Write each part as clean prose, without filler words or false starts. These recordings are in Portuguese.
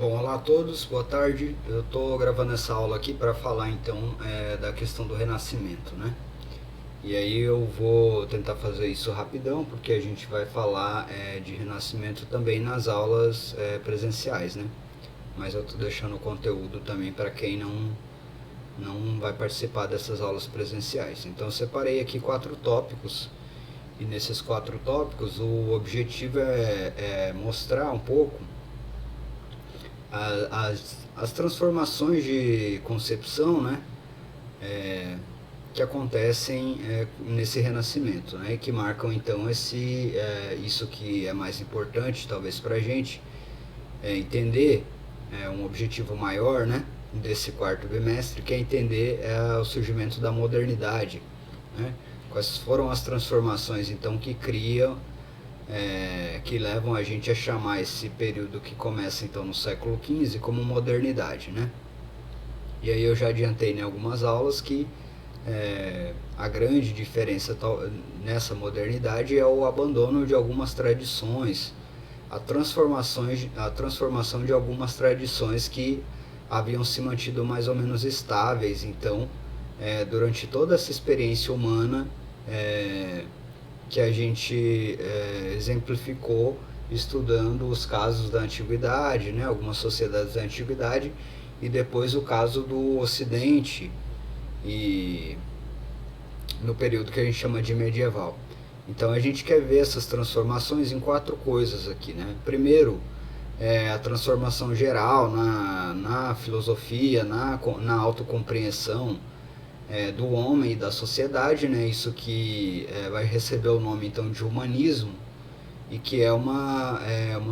Bom, olá a todos, boa tarde. Eu estou gravando essa aula aqui para falar então da questão do renascimento, né? E aí eu vou tentar fazer isso rapidão, porque a gente vai falar de renascimento também nas aulas presenciais, né? Mas eu estou deixando o conteúdo também para quem não vai participar dessas aulas presenciais. Então eu separei aqui 4 tópicos, e nesses 4 tópicos o objetivo é mostrar um pouco as transformações de concepção, né, que acontecem nesse renascimento, né, que marcam então isso que é mais importante talvez para a gente entender um objetivo maior, né, desse quarto bimestre, que é entender o surgimento da modernidade, né, quais foram as transformações então que criam que levam a gente a chamar esse período que começa então no século XV como modernidade, né? E aí eu já adiantei em algumas aulas que a grande diferença nessa modernidade é o abandono de algumas tradições, a transformação de algumas tradições que haviam se mantido mais ou menos estáveis. Então, durante toda essa experiência humana, que a gente exemplificou estudando os casos da antiguidade, né, algumas sociedades da antiguidade, e depois o caso do Ocidente, e no período que a gente chama de medieval. Então a gente quer ver essas transformações em 4 coisas aqui, né? Primeiro, a transformação geral na filosofia, na autocompreensão do homem e da sociedade, né? Isso que vai receber o nome então de humanismo, e que é uma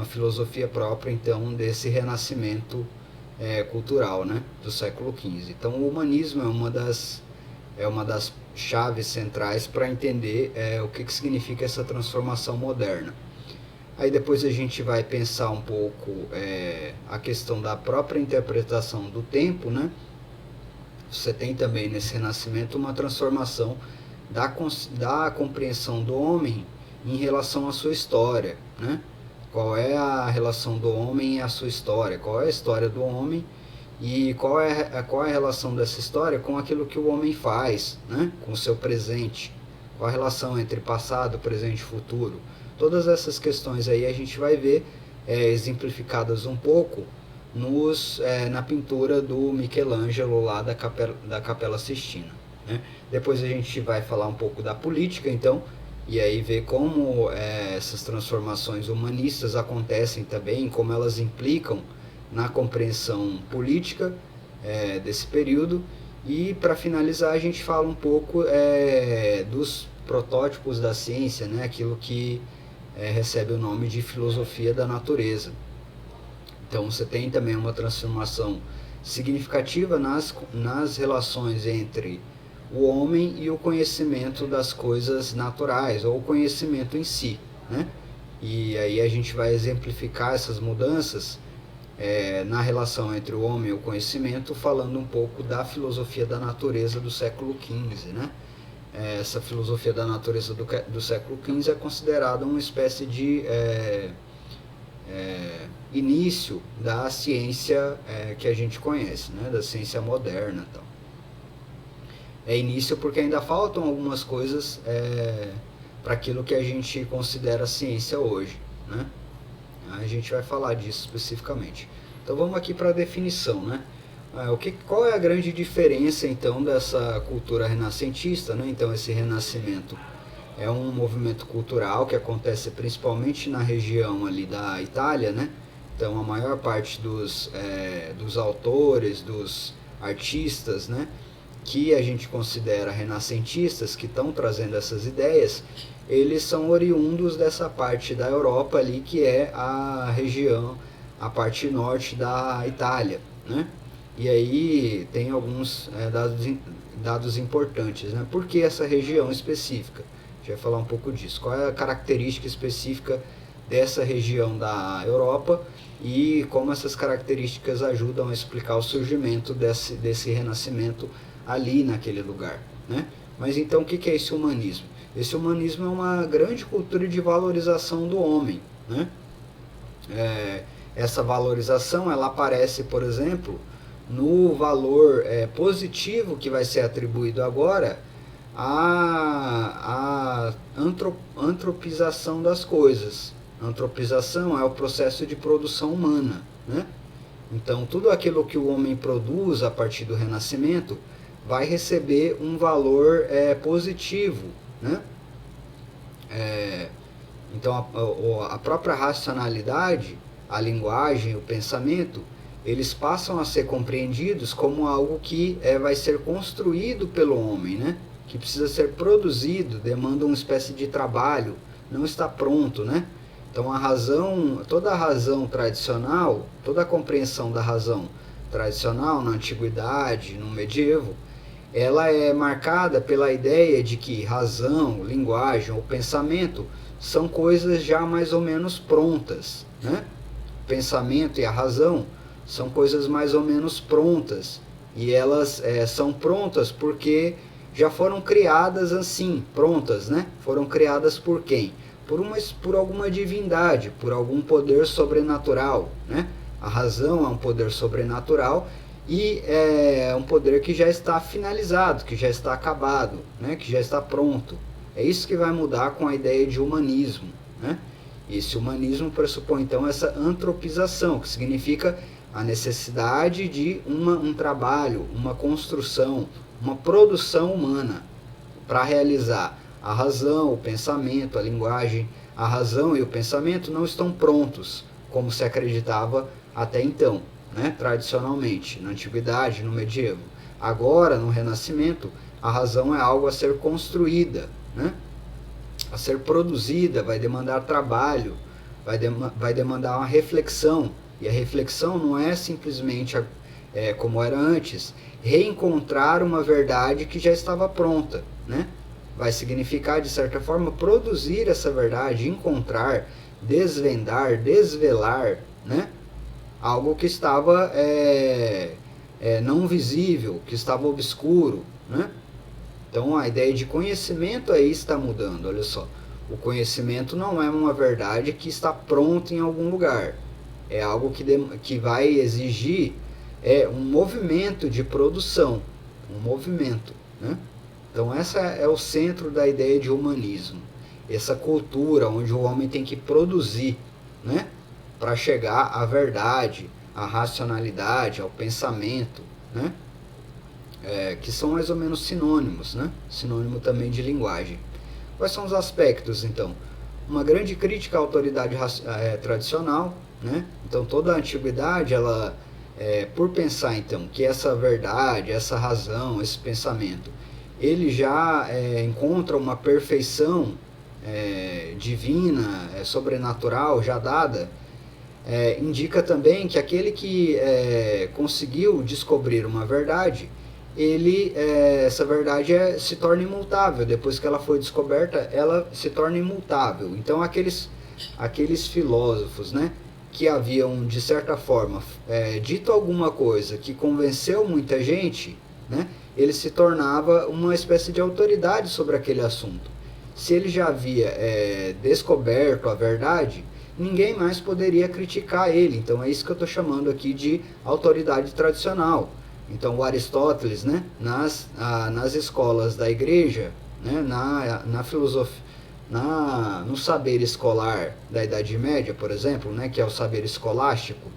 filosofia própria então desse renascimento cultural, né, do século XV. Então o humanismo é uma das chaves centrais para entender o que significa essa transformação moderna. Aí depois a gente vai pensar um pouco a questão da própria interpretação do tempo, né? Você tem também nesse renascimento uma transformação da compreensão do homem em relação à sua história, né? Qual é a relação do homem e a sua história? Qual é a história do homem e qual é a relação dessa história com aquilo que o homem faz, né? Com o seu presente? Qual a relação entre passado, presente e futuro? Todas essas questões aí a gente vai ver exemplificadas um pouco na pintura do Michelangelo lá da Capela Sistina, né? Depois a gente vai falar um pouco da política, então, e aí ver como essas transformações humanistas acontecem também, como elas implicam na compreensão política desse período. E para finalizar a gente fala um pouco dos protótipos da ciência, né? Aquilo que recebe o nome de filosofia da natureza. Então você tem também uma transformação significativa nas relações entre o homem e o conhecimento das coisas naturais, ou o conhecimento em si, né? E aí a gente vai exemplificar essas mudanças na relação entre o homem e o conhecimento, falando um pouco da filosofia da natureza do século XV, né? Essa filosofia da natureza do século XV é considerada uma espécie de início da ciência que a gente conhece, né? Da ciência moderna, então. É início porque ainda faltam algumas coisas para aquilo que a gente considera ciência hoje, né? A gente vai falar disso especificamente. Então vamos aqui para a definição, né? Qual é a grande diferença então dessa cultura renascentista, né? Então esse renascimento é um movimento cultural que acontece principalmente na região ali da Itália, né? Então a maior parte dos autores, dos artistas, né, que a gente considera renascentistas, que estão trazendo essas ideias, eles são oriundos dessa parte da Europa ali, que é a região, a parte norte da Itália, né? E aí tem alguns dados importantes, né? Por que essa região específica? A gente vai falar um pouco disso. Qual é a característica específica dessa região da Europa e como essas características ajudam a explicar o surgimento desse renascimento ali naquele lugar, né? Mas então o que é esse humanismo? Esse humanismo é uma grande cultura de valorização do homem, né? essa valorização ela aparece, por exemplo, no valor positivo que vai ser atribuído agora à antropização das coisas. Antropização é o processo de produção humana, né? Então, tudo aquilo que o homem produz a partir do Renascimento vai receber um valor positivo, né? Então, a própria racionalidade, a linguagem, o pensamento, eles passam a ser compreendidos como algo que vai ser construído pelo homem, né? Que precisa ser produzido, demanda uma espécie de trabalho, não está pronto, né? Então, toda a razão tradicional, toda a compreensão da razão tradicional na antiguidade, no medievo, ela é marcada pela ideia de que razão, linguagem ou pensamento são coisas já mais ou menos prontas, né? O pensamento e a razão são coisas mais ou menos prontas, e elas são prontas porque já foram criadas assim, prontas, né? Foram criadas por quem? Por alguma divindade, por algum poder sobrenatural, né? A razão é um poder sobrenatural e é um poder que já está finalizado, que já está acabado, né? Que já está pronto. É isso que vai mudar com a ideia de humanismo, né? Esse humanismo pressupõe então essa antropização, que significa a necessidade de um trabalho, uma construção, uma produção humana para realizar a razão, o pensamento, a linguagem. A razão e o pensamento não estão prontos, como se acreditava até então, né? Tradicionalmente, na antiguidade, no medievo. Agora, no Renascimento, a razão é algo a ser construída, né? A ser produzida, vai demandar trabalho, vai demandar uma reflexão. E a reflexão não é simplesmente, como era antes, reencontrar uma verdade que já estava pronta, né? Vai significar, de certa forma, produzir essa verdade, encontrar, desvendar, desvelar, né? Algo que estava não visível, que estava obscuro, né? Então a ideia de conhecimento aí está mudando, olha só. O conhecimento não é uma verdade que está pronta em algum lugar. É algo que vai exigir um movimento de produção, um movimento, né? Então essa é o centro da ideia de humanismo. Essa cultura onde o homem tem que produzir, né? Para chegar à verdade, à racionalidade, ao pensamento, né? Que são mais ou menos sinônimos, né? Sinônimo também de linguagem. Quais são os aspectos, então? Uma grande crítica à autoridade tradicional, né? Então toda a antiguidade, ela, por pensar então que essa verdade, essa razão, esse pensamento, ele já encontra uma perfeição divina, sobrenatural, já dada, indica também que aquele que conseguiu descobrir uma verdade, essa verdade se torna imutável. Depois que ela foi descoberta, ela se torna imutável. Então aqueles filósofos, né, que haviam, de certa forma, dito alguma coisa que convenceu muita gente, né, ele se tornava uma espécie de autoridade sobre aquele assunto. Se ele já havia descoberto a verdade, ninguém mais poderia criticar ele. Então é isso que eu estou chamando aqui de autoridade tradicional. Então o Aristóteles, né, nas escolas da igreja, né, na filosofia, no saber escolar da Idade Média, por exemplo, né, que é o saber escolástico,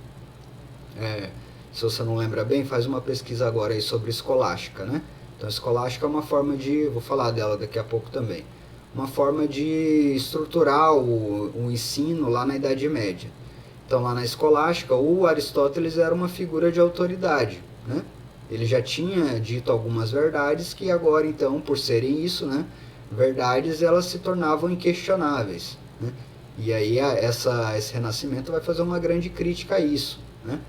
se você não lembra bem, faz uma pesquisa agora aí sobre escolástica, né? Então, escolástica é uma forma vou falar dela daqui a pouco também, uma forma de estruturar o ensino lá na Idade Média. Então, lá na escolástica, o Aristóteles era uma figura de autoridade, né? Ele já tinha dito algumas verdades que agora, então, por serem isso, né, verdades, elas se tornavam inquestionáveis, né? E aí esse renascimento vai fazer uma grande crítica a isso, né?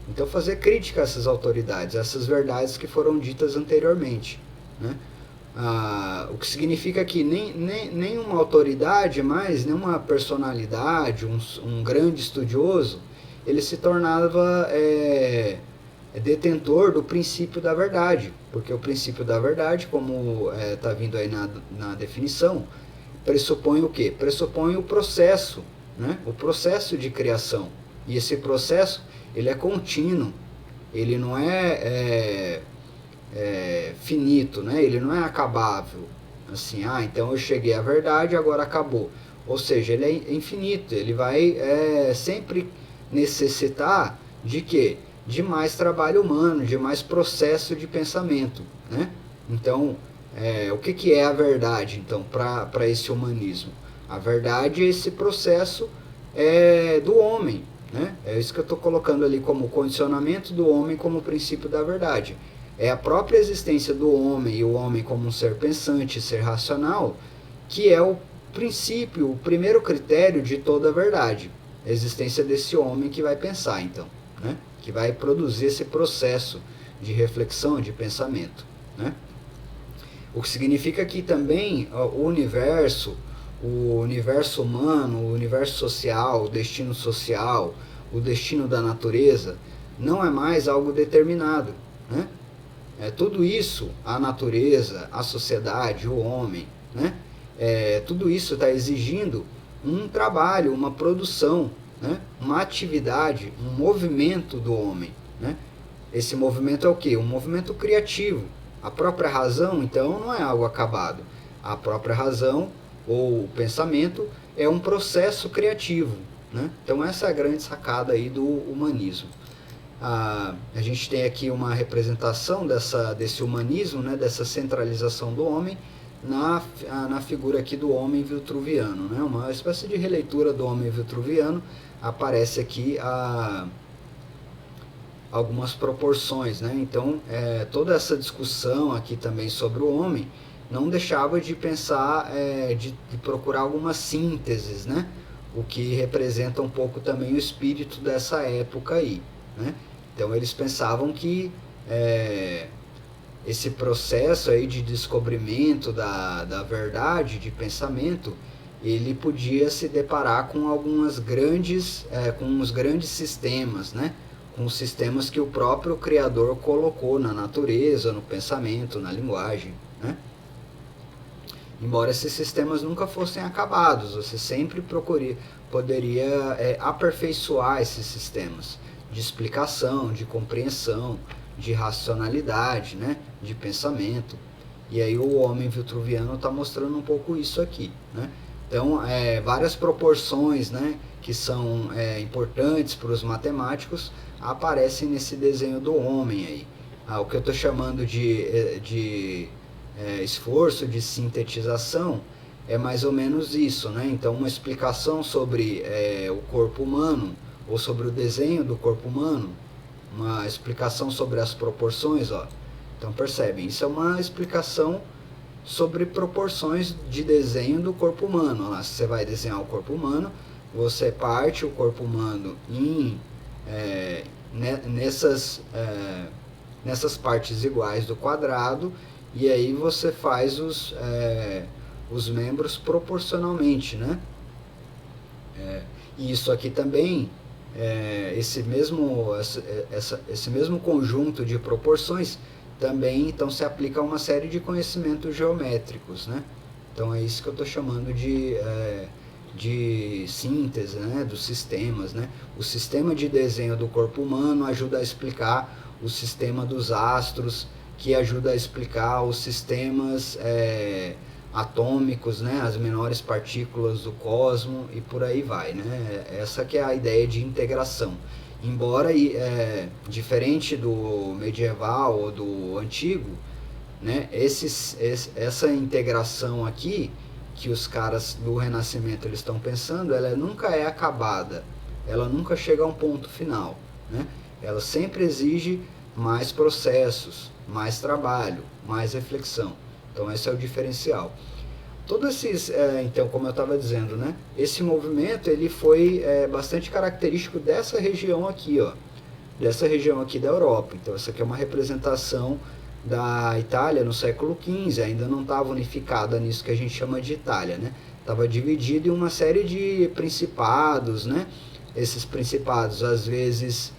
Então fazer crítica a essas autoridades, a essas verdades que foram ditas anteriormente, né? O que significa que nenhuma autoridade mais, nenhuma personalidade, um grande estudioso, ele se tornava detentor do princípio da verdade, porque o princípio da verdade, como está vindo aí na definição, pressupõe o quê? Pressupõe o processo, né? O processo de criação. E esse processo, ele é contínuo, ele não é finito, né? Ele não é acabável. Assim, então eu cheguei à verdade, agora acabou. Ou seja, ele é infinito, ele vai sempre necessitar de quê? De mais trabalho humano, de mais processo de pensamento, né? Então, o que é a verdade, então, para esse humanismo? A verdade é esse processo do homem, né? É isso que eu estou colocando ali como condicionamento do homem como princípio da verdade. É a própria existência do homem e o homem como um ser pensante, ser racional, que é o princípio, o primeiro critério de toda a verdade. A existência desse homem que vai pensar, então, né? Que vai produzir esse processo de reflexão, de pensamento, né? O que significa que também o universo humano, o universo social, o destino da natureza, não é mais algo determinado, né? Tudo isso, a natureza, a sociedade, o homem, né? Tudo isso está exigindo um trabalho, uma produção, né? Uma atividade, um movimento do homem, né? Esse movimento é o quê? Um movimento criativo. A própria razão, então, não é algo acabado. A própria razão ou o pensamento é um processo criativo, né? Então essa é a grande sacada aí do humanismo. A gente tem aqui uma representação desse humanismo, né? Dessa centralização do homem na figura aqui do homem vitruviano, né? Uma espécie de releitura do homem vitruviano. Aparece aqui algumas proporções, né? Então toda essa discussão aqui também sobre o homem não deixava de pensar, de procurar algumas sínteses, né? O que representa um pouco também o espírito dessa época aí, né? Então eles pensavam que esse processo aí de descobrimento da verdade, de pensamento, ele podia se deparar com com uns grandes sistemas, né? Com os sistemas que o próprio Criador colocou na natureza, no pensamento, na linguagem, né? Embora esses sistemas nunca fossem acabados, você sempre poderia aperfeiçoar esses sistemas de explicação, de compreensão, de racionalidade, né? De pensamento. E aí o homem vitruviano está mostrando um pouco isso aqui, né? Então, várias proporções, né, que são importantes para os matemáticos aparecem nesse desenho do homem aí. O que eu estou chamando de esforço de sintetização é mais ou menos isso, né? Então, uma explicação sobre o corpo humano, ou sobre o desenho do corpo humano, uma explicação sobre as proporções, ó. Então, percebem, isso é uma explicação sobre proporções de desenho do corpo humano. Lá, se você vai desenhar o corpo humano, você parte o corpo humano nessas partes iguais do quadrado, e aí você faz os membros proporcionalmente, né? E isso aqui também, esse mesmo conjunto de proporções também então se aplica a uma série de conhecimentos geométricos, né? Então é isso que eu estou chamando de síntese, né? Dos sistemas, né? O sistema de desenho do corpo humano ajuda a explicar o sistema dos astros, que ajuda a explicar os sistemas atômicos, né? As menores partículas do cosmos e por aí vai, né? Essa que é a ideia de integração. Embora diferente do medieval ou do antigo, né? Essa integração aqui que os caras do Renascimento eles estão pensando, ela nunca é acabada, ela nunca chega a um ponto final, né? Ela sempre exige mais processos, mais trabalho, mais reflexão. Então esse é o diferencial. Todos esses, então, como eu estava dizendo, né? Esse movimento ele foi bastante característico dessa região aqui, ó, dessa região aqui da Europa. Então essa aqui é uma representação da Itália no século XV, ainda não estava unificada nisso que a gente chama de Itália, né? Estava dividido em uma série de principados, né? Esses principados às vezes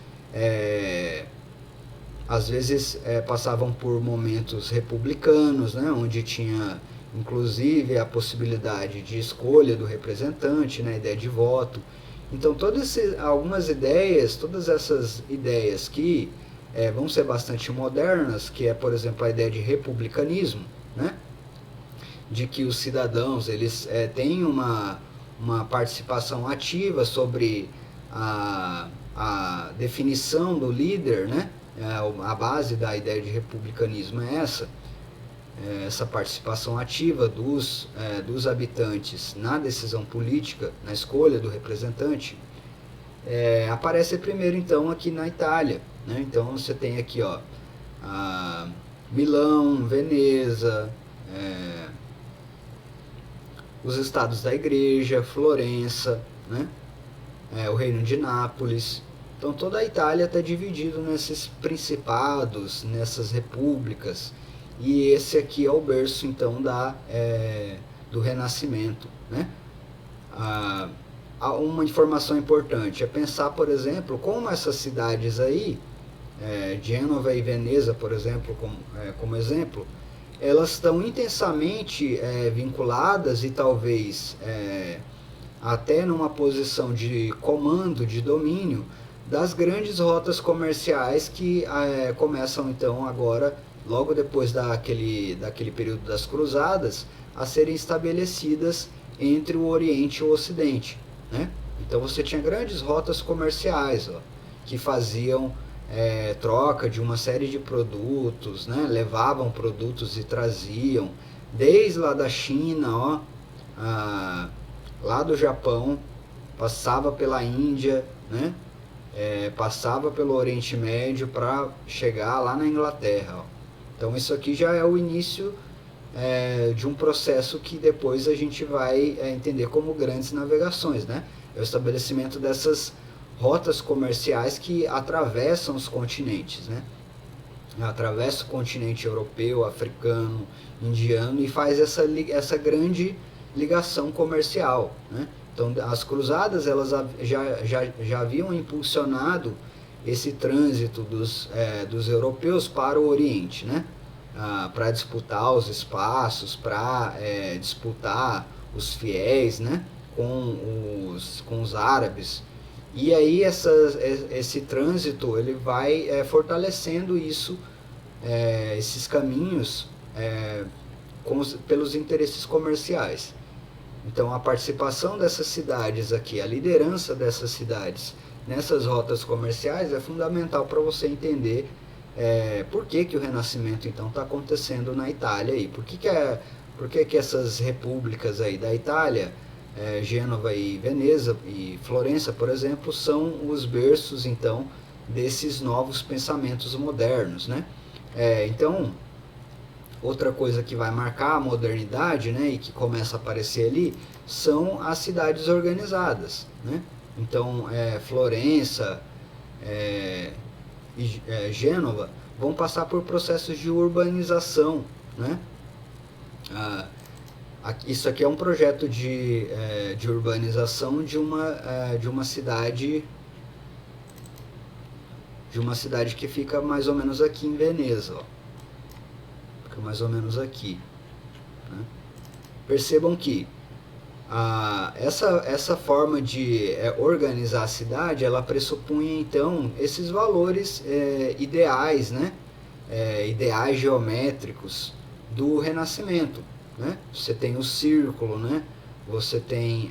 passavam por momentos republicanos, né? Onde tinha inclusive a possibilidade de escolha do representante, né, a ideia de voto. Então algumas ideias, todas essas ideias que vão ser bastante modernas, que é, por exemplo, a ideia de republicanismo, né, de que os cidadãos eles têm uma participação ativa sobre a definição do líder, né? A base da ideia de republicanismo é essa participação ativa dos habitantes na decisão política, na escolha do representante. Aparece primeiro então aqui na Itália, né? Então você tem aqui, ó, Milão, Veneza, os estados da Igreja, Florença, né? O reino de Nápoles. Então toda a Itália está dividida nesses principados, nessas repúblicas, e esse aqui é o berço então do Renascimento, né? Uma informação importante é pensar, por exemplo, como essas cidades aí, Gênova e Veneza, por exemplo, como exemplo, elas estão intensamente vinculadas e talvez até numa posição de comando, de domínio, das grandes rotas comerciais que começam então agora, logo depois daquele período das cruzadas, a serem estabelecidas entre o Oriente e o Ocidente, né? Então você tinha grandes rotas comerciais, ó, que faziam troca de uma série de produtos, né? Levavam produtos e traziam, desde lá da China, ó, lá do Japão, passava pela Índia, né? Passava pelo Oriente Médio para chegar lá na Inglaterra, ó. Então isso aqui já é o início de um processo que depois a gente vai entender como grandes navegações, né? É o estabelecimento dessas rotas comerciais que atravessam os continentes, né? Atravessa o continente europeu, africano, indiano, e faz essa grande ligação comercial, né? Então as cruzadas elas já haviam impulsionado esse trânsito dos europeus para o Oriente, né? Para disputar os espaços, para disputar os fiéis, né? com os árabes. E aí esse trânsito ele vai fortalecendo esses caminhos pelos interesses comerciais. Então a participação dessas cidades aqui, a liderança dessas cidades nessas rotas comerciais é fundamental para você entender por que o Renascimento então está acontecendo na Itália aí. Por que essas repúblicas aí da Itália, Gênova e Veneza e Florença, por exemplo, são os berços então desses novos pensamentos modernos, né? Então outra coisa que vai marcar a modernidade, né, e que começa a aparecer ali, são as cidades organizadas, né? Então Florença e Gênova vão passar por processos de urbanização, né? Isso aqui é um projeto de urbanização de uma cidade que fica mais ou menos aqui em Veneza, ó. Fica mais ou menos aqui, né? Percebam que essa forma de organizar a cidade, ela pressupunha então esses valores ideais, né? Ideais geométricos do Renascimento, né? Você tem o círculo, né? Você tem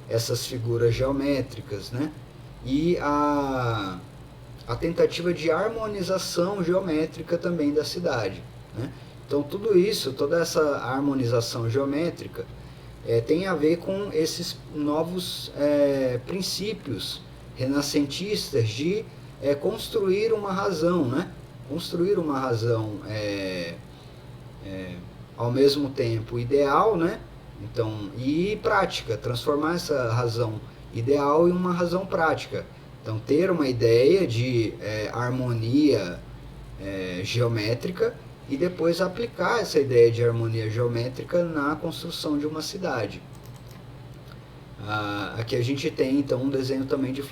essas figuras geométricas, né? E a tentativa de harmonização geométrica também da cidade, né? Então tudo isso, toda essa harmonização geométrica tem a ver com esses novos princípios renascentistas de construir uma razão, né? Construir uma razão ao mesmo tempo ideal, né? Então, e prática, transformar essa razão ideal em uma razão prática. Então, ter uma ideia de harmonia geométrica e depois aplicar essa ideia de harmonia geométrica na construção de uma cidade. Aqui a gente tem então um desenho também de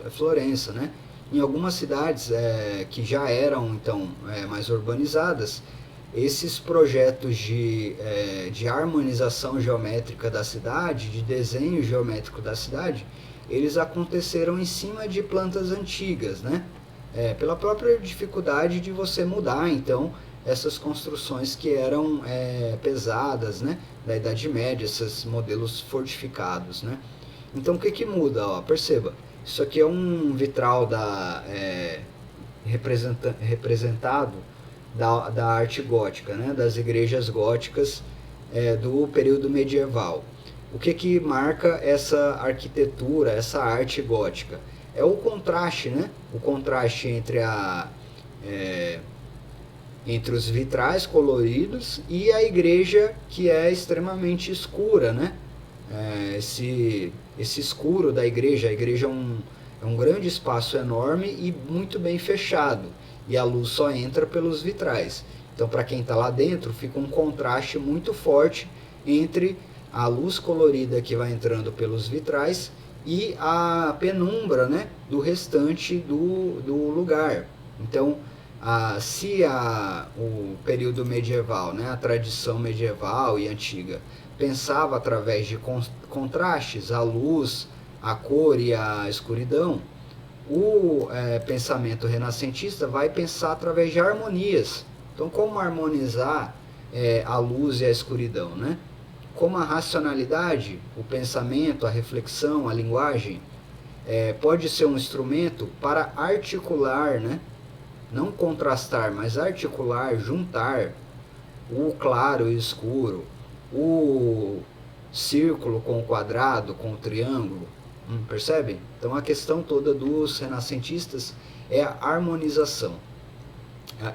Florença, né? Em algumas cidades que já eram então mais urbanizadas, esses projetos de harmonização geométrica da cidade, de desenho geométrico da cidade, eles aconteceram em cima de plantas antigas, né? Pela própria dificuldade de você mudar, então, essas construções que eram pesadas, né? Da Idade Média, esses modelos fortificados, né? Então, o que que muda? Ó, perceba, isso aqui é um vitral representado da arte gótica, né? Das igrejas góticas do período medieval. O que que marca essa arquitetura, essa arte gótica? É o contraste, né? O contraste entre os vitrais coloridos e a igreja, que é extremamente escura, né? Esse escuro da igreja, a igreja é um grande espaço enorme e muito bem fechado, e a luz só entra pelos vitrais. Então, para quem está lá dentro, fica um contraste muito forte entre a luz colorida que vai entrando pelos vitrais e a penumbra, né, do restante do lugar. Então, se o período medieval, né, a tradição medieval e antiga, pensava através de contrastes, a luz, a cor e a escuridão, o pensamento renascentista vai pensar através de harmonias. Então, como harmonizar a luz e a escuridão, né? Como a racionalidade, o pensamento, a reflexão, a linguagem, pode ser um instrumento para articular, né? Não contrastar, mas articular, juntar o claro e o escuro, o círculo com o quadrado, com o triângulo. Percebe? Então a questão toda dos renascentistas é a harmonização.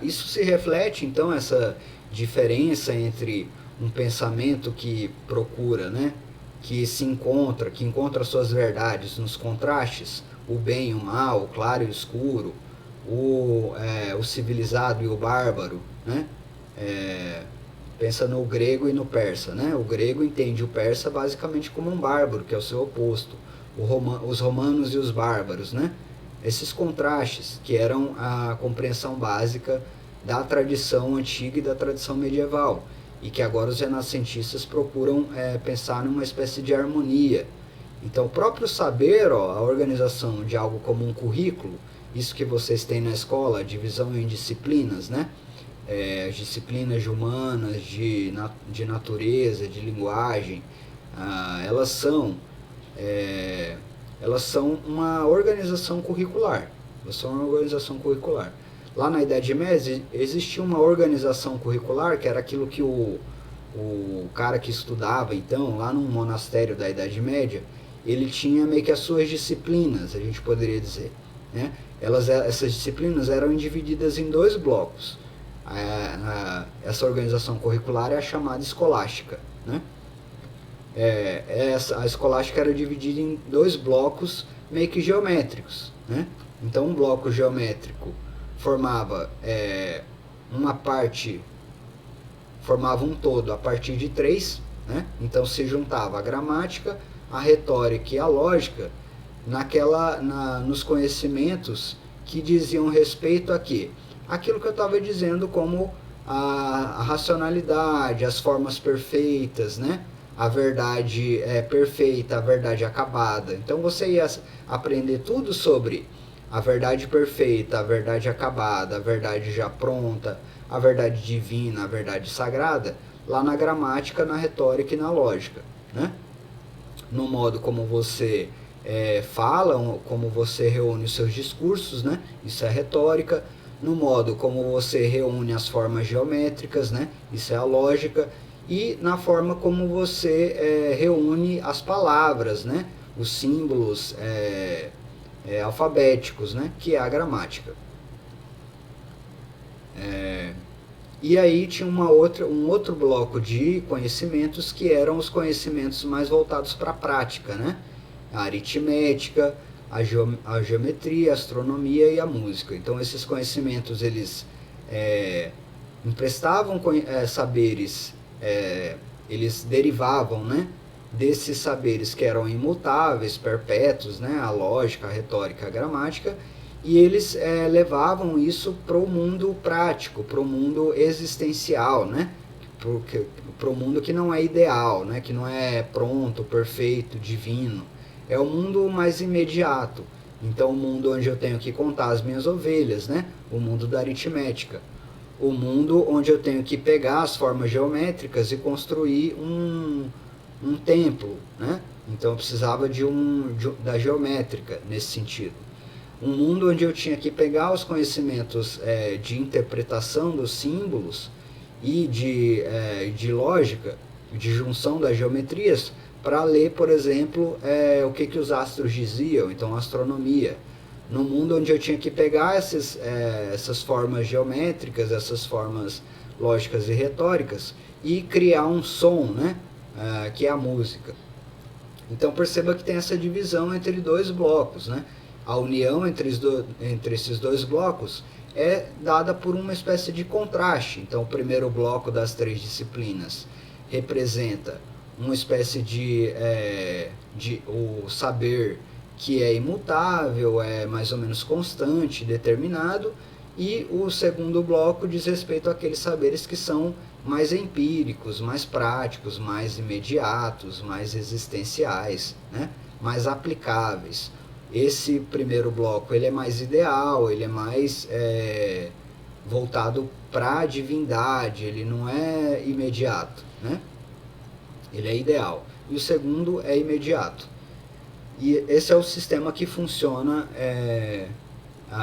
Isso se reflete, então, essa diferença entre um pensamento que procura, né, que encontra suas verdades nos contrastes, o bem e o mal, o claro e o escuro, o civilizado e o bárbaro, né? Pensa no grego e no persa, né? O grego entende o persa basicamente como um bárbaro, que é o seu oposto. Os romanos e os bárbaros, né? Esses contrastes que eram a compreensão básica da tradição antiga e da tradição medieval, e que agora os renascentistas procuram pensar numa espécie de harmonia. Então, o próprio saber, a organização de algo como um currículo, isso que vocês têm na escola, a divisão em disciplinas, né? As disciplinas de humanas, de natureza, de linguagem, elas são uma organização curricular. Lá na Idade Média existia uma organização curricular, que era aquilo que o cara que estudava, então, lá num monastério da Idade Média, ele tinha meio que as suas disciplinas, a gente poderia dizer, né? Essas disciplinas eram divididas em 2 blocos. Essa organização curricular é a chamada escolástica, né? A escolástica era dividida em 2 blocos meio que geométricos, né? Então, um bloco geométrico formava um todo a partir de 3, né? Então se juntava a gramática, a retórica e a lógica nos conhecimentos que diziam respeito a quê? Aquilo que eu estava dizendo, como a racionalidade, as formas perfeitas, né? A verdade perfeita, a verdade acabada. Então você ia aprender tudo sobre a verdade perfeita, a verdade acabada, a verdade já pronta, a verdade divina, a verdade sagrada, lá na gramática, na retórica e na lógica, né? No modo como você fala, como você reúne os seus discursos, né? Isso é retórica. No modo como você reúne as formas geométricas, né? Isso é a lógica. E na forma como você reúne as palavras, né? Os símbolos alfabéticos, né? Que é a gramática. E aí tinha um outro bloco de conhecimentos, que eram os conhecimentos mais voltados para a prática, né? A aritmética, a geometria, a astronomia e a música. Então esses conhecimentos, eles emprestavam saberes, eles derivavam, né, desses saberes que eram imutáveis, perpétuos, né, a lógica, a retórica, a gramática, e eles levavam isso para o mundo prático, para o mundo existencial, né? Para o mundo que não é ideal, né? Que não é pronto, perfeito, divino. É o mundo mais imediato. Então, o mundo onde eu tenho que contar as minhas ovelhas, né? O mundo da aritmética. O mundo onde eu tenho que pegar as formas geométricas e construir um templo, né? Então, eu precisava da geométrica nesse sentido. Um mundo onde eu tinha que pegar os conhecimentos de interpretação dos símbolos e de lógica, de junção das geometrias, para ler, por exemplo, o que os astros diziam, então astronomia. No mundo onde eu tinha que pegar essas formas geométricas, essas formas lógicas e retóricas, e criar um som, né? Que é a música. Então perceba que tem essa divisão entre dois blocos, né? A união entre esses dois blocos é dada por uma espécie de contraste. Então o primeiro bloco das 3 disciplinas representa uma espécie de o saber que é imutável, é mais ou menos constante, determinado, e o segundo bloco diz respeito àqueles saberes que são mais empíricos, mais práticos, mais imediatos, mais existenciais, né? Mais aplicáveis. Esse primeiro bloco ele é mais ideal, ele é mais voltado para a divindade, ele não é imediato, né? Ele é ideal. E o segundo é imediato. E esse é o sistema que funciona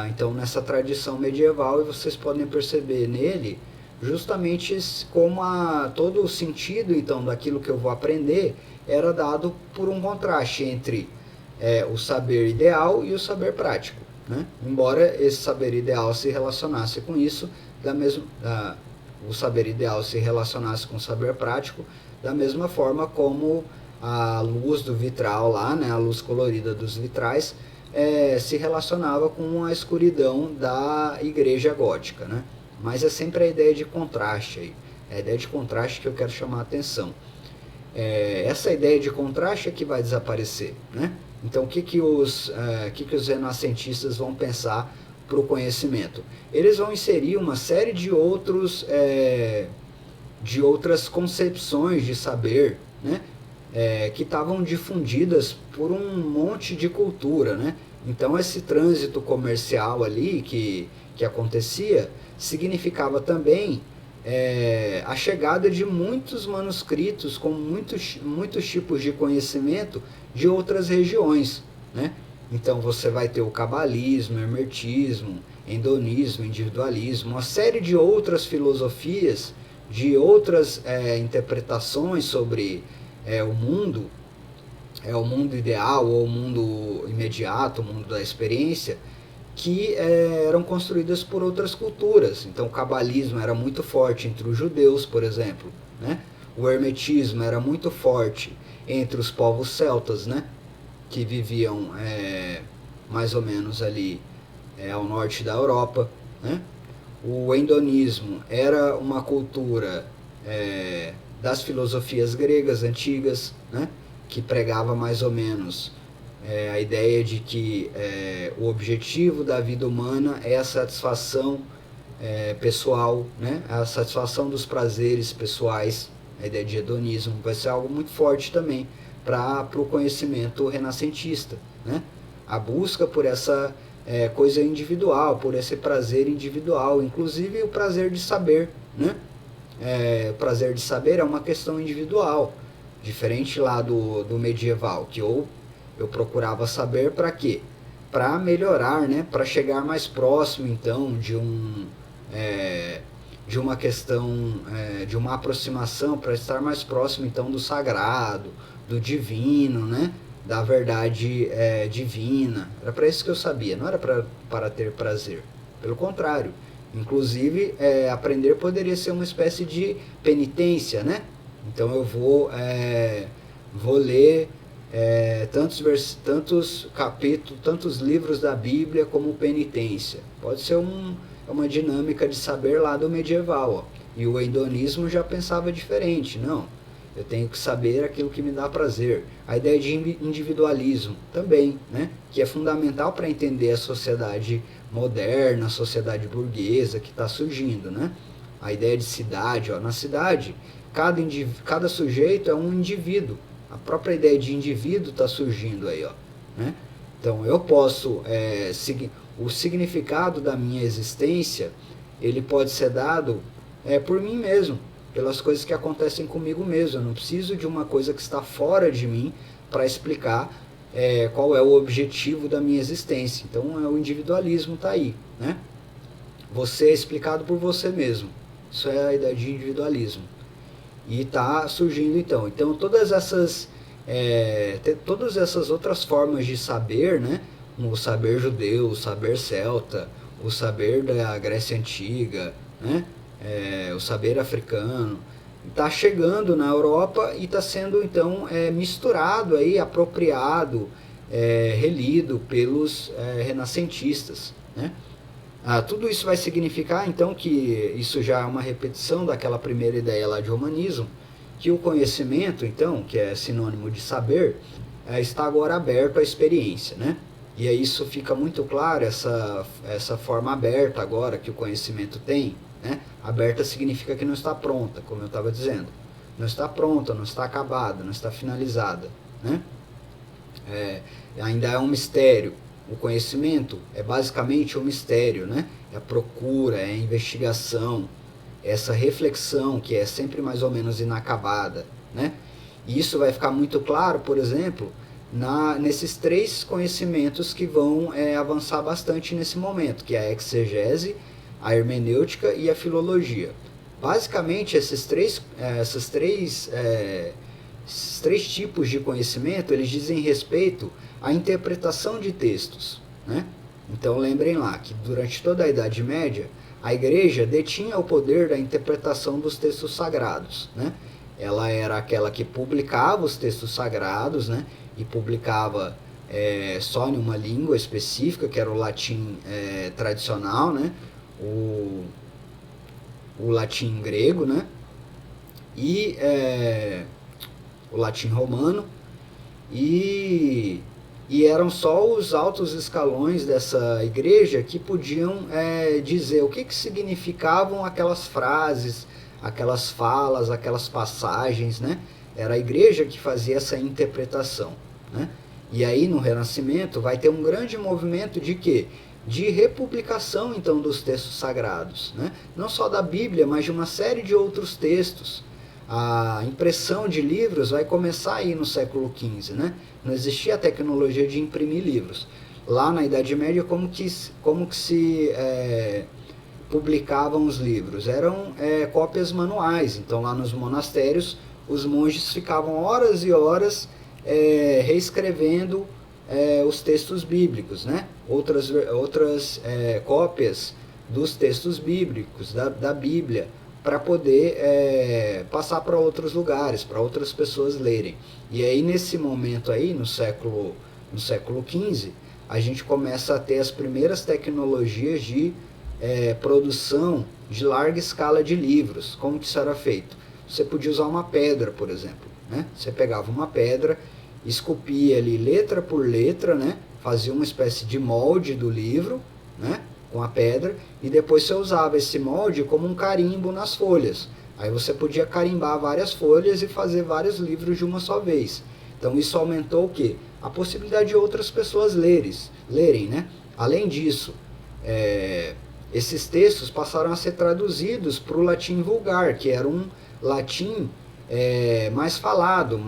então nessa tradição medieval, e vocês podem perceber nele justamente como todo o sentido então daquilo que eu vou aprender era dado por um contraste entre o saber ideal e o saber prático, né? Embora esse saber ideal se relacionasse com isso, o saber ideal se relacionasse com o saber prático, da mesma forma como a luz do vitral lá, né, a luz colorida dos vitrais, se relacionava com a escuridão da igreja gótica, né? Mas é sempre a ideia de contraste aí. É a ideia de contraste que eu quero chamar a atenção. Essa ideia de contraste é que vai desaparecer, né? Então, o que os renascentistas vão pensar para o conhecimento? Eles vão inserir uma série de outras concepções de saber, né? Que estavam difundidas por um monte de cultura, né? Então, esse trânsito comercial ali que acontecia significava também a chegada de muitos manuscritos com muitos tipos de conhecimento de outras regiões, né? Então você vai ter o cabalismo, hermetismo, endonismo, individualismo, uma série de outras filosofias, de outras interpretações sobre o mundo ideal ou o mundo imediato, o mundo da experiência, que eram construídas por outras culturas. Então o cabalismo era muito forte entre os judeus, por exemplo, né? O hermetismo era muito forte entre os povos celtas, né? Que viviam mais ou menos ali ao norte da Europa, né? O endonismo era uma cultura das filosofias gregas antigas, né? Que pregava mais ou menos a ideia de que o objetivo da vida humana é a satisfação pessoal, né? A satisfação dos prazeres pessoais. A ideia de hedonismo vai ser algo muito forte também para o conhecimento renascentista, né? A busca por essa coisa individual, por esse prazer individual, inclusive o prazer de saber, né? O prazer de saber é uma questão individual, diferente lá do medieval, que eu procurava saber para quê? Para melhorar, né? Para chegar mais próximo então de uma questão, de uma aproximação, para estar mais próximo então do sagrado, do divino, né? Da verdade divina. Era para isso que eu sabia, não era para ter prazer. Pelo contrário, inclusive aprender poderia ser uma espécie de penitência, né? Então eu vou ler tantos capítulos, tantos livros da Bíblia como penitência. Pode ser uma dinâmica de saber lá do medieval, ó. E o hedonismo já pensava diferente, não. Eu tenho que saber aquilo que me dá prazer. A ideia de individualismo também, né? Que é fundamental para entender a sociedade moderna, a sociedade burguesa que está surgindo, né? A ideia de cidade, ó, na cidade, cada sujeito é um indivíduo. A própria ideia de indivíduo está surgindo aí, ó, né? Então eu posso, o significado da minha existência, ele pode ser dado por mim mesmo, pelas coisas que acontecem comigo mesmo. Eu não preciso de uma coisa que está fora de mim para explicar qual é o objetivo da minha existência. Então o individualismo está aí, né? Você é explicado por você mesmo. Isso é a ideia de individualismo. E está surgindo então. Então todas essas outras formas de saber, né? O saber judeu, o saber celta, o saber da Grécia Antiga, né? O saber africano, está chegando na Europa e está sendo então misturado, aí, apropriado, relido pelos renascentistas, né? Tudo isso vai significar então que isso já é uma repetição daquela primeira ideia lá de humanismo, que o conhecimento, então, que é sinônimo de saber, está agora aberto à experiência, né? E aí isso fica muito claro, essa forma aberta agora que o conhecimento tem, né? Aberta significa que não está pronta, como eu estava dizendo. Não está pronta, não está acabada, não está finalizada, né? Ainda é um mistério. O conhecimento é basicamente um mistério, né? É a procura, é a investigação, essa reflexão que é sempre mais ou menos inacabada, né? E isso vai ficar muito claro, por exemplo, nesses três conhecimentos que vão avançar bastante nesse momento, que é a exegese, a hermenêutica e a filologia. Basicamente, esses três tipos de conhecimento, eles dizem respeito à interpretação de textos, né? Então lembrem lá que durante toda a Idade Média, a igreja detinha o poder da interpretação dos textos sagrados, né? Ela era aquela que publicava os textos sagrados, né? E publicava só em uma língua específica, que era o latim tradicional, né? O latim grego, né? E o latim romano, e eram só os altos escalões dessa igreja que podiam dizer o que significavam aquelas frases, aquelas falas, aquelas passagens, né? Era a igreja que fazia essa interpretação, né? E aí no Renascimento vai ter um grande movimento de quê? De republicação então dos textos sagrados, né? Não só da Bíblia, mas de uma série de outros textos. A impressão de livros vai começar aí no século XV, né? Não existia a tecnologia de imprimir livros. Lá na Idade Média, como que se publicavam os livros? Eram cópias manuais. Então lá nos monastérios, os monges ficavam horas e horas reescrevendo os textos bíblicos, né? Outras cópias dos textos bíblicos, da Bíblia, para poder passar para outros lugares, para outras pessoas lerem. E aí nesse momento aí, no século XV, a gente começa a ter as primeiras tecnologias de produção de larga escala de livros. Como que isso era feito? Você podia usar uma pedra, por exemplo, né? Você pegava uma pedra, esculpia ali letra por letra, né? Fazia uma espécie de molde do livro, né? Com a pedra, e depois você usava esse molde como um carimbo nas folhas. Aí você podia carimbar várias folhas e fazer vários livros de uma só vez. Então isso aumentou o quê? A possibilidade de outras pessoas lerem, né? Além disso, esses textos passaram a ser traduzidos para o latim vulgar, que era um latim mais falado,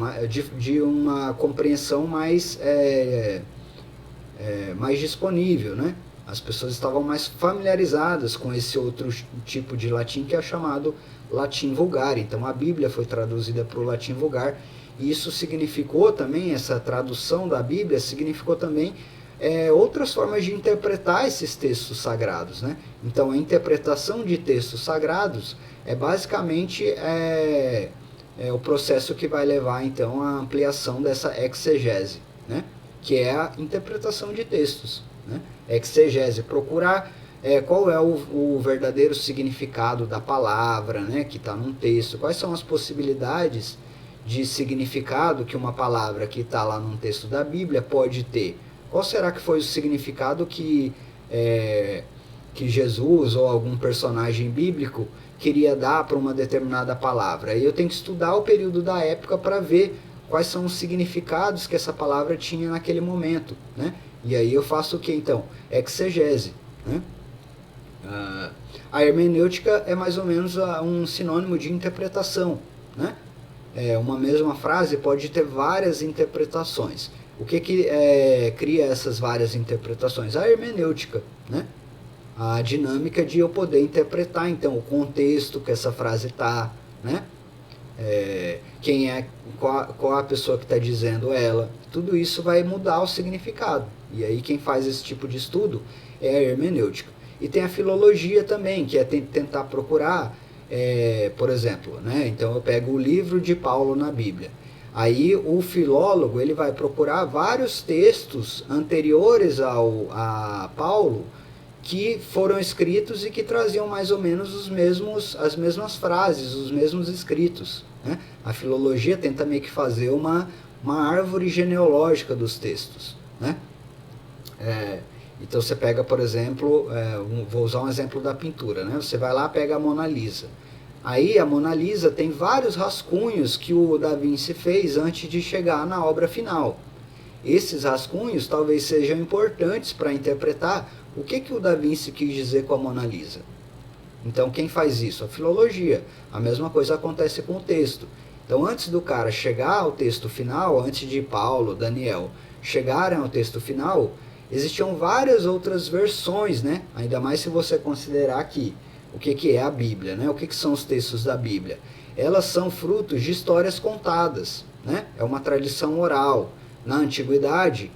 de uma compreensão mais disponível, né? As pessoas estavam mais familiarizadas com esse outro tipo de latim, que é chamado latim vulgar. Então a Bíblia foi traduzida para o latim vulgar, e isso significou também, essa tradução da Bíblia significou também outras formas de interpretar esses textos sagrados, né? Então a interpretação de textos sagrados é basicamente o processo que vai levar então à ampliação dessa exegese, né? Que é a interpretação de textos, né? Exegese, procurar qual é o verdadeiro significado da palavra, né, que está num texto, quais são as possibilidades de significado que uma palavra que está lá num texto da Bíblia pode ter? Qual será que foi o significado que Jesus ou algum personagem bíblico queria dar para uma determinada palavra? Aí eu tenho que estudar o período da época para ver quais são os significados que essa palavra tinha naquele momento, né? E aí eu faço o que então? Exegese, né? A hermenêutica é mais ou menos um sinônimo de interpretação, né? Uma mesma frase pode ter várias interpretações. O que cria essas várias interpretações? A hermenêutica, né? A dinâmica de eu poder interpretar, então, o contexto que essa frase está, né? Qual a pessoa que está dizendo ela, tudo isso vai mudar o significado. E aí quem faz esse tipo de estudo é a hermenêutica. E tem a filologia também, que é tentar procurar, por exemplo, né? Então eu pego o livro de Paulo na Bíblia. Aí o filólogo ele vai procurar vários textos anteriores a Paulo que foram escritos e que traziam mais ou menos as mesmas frases, os mesmos escritos, né? A filologia tenta meio que fazer uma árvore genealógica dos textos, né? Então você pega, por exemplo, vou usar um exemplo da pintura, né? Você vai lá, pega a Mona Lisa. Aí a Mona Lisa tem vários rascunhos que o Da Vinci fez antes de chegar na obra final. Esses rascunhos talvez sejam importantes para interpretar o que o Da Vinci quis dizer com a Mona Lisa. Então quem faz isso? A filologia. A mesma coisa acontece com o texto. Então antes do cara chegar ao texto final, antes de Paulo, Daniel chegarem ao texto final, existiam várias outras versões, né? Ainda mais se você considerar que o que é a Bíblia, né? O que são os textos da Bíblia? Elas são frutos de histórias contadas, né? É uma tradição oral. Na antiguidade,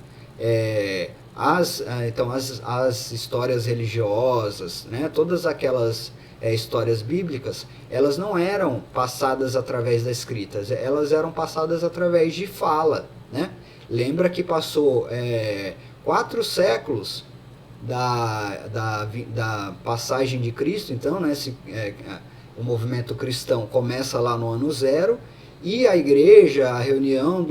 as histórias religiosas, né? Todas aquelas histórias bíblicas, elas não eram passadas através da escrita, elas eram passadas através de fala, né? Lembra que passou 4 séculos da passagem de Cristo, então, né, o movimento cristão começa lá no ano 0, e a igreja, a reunião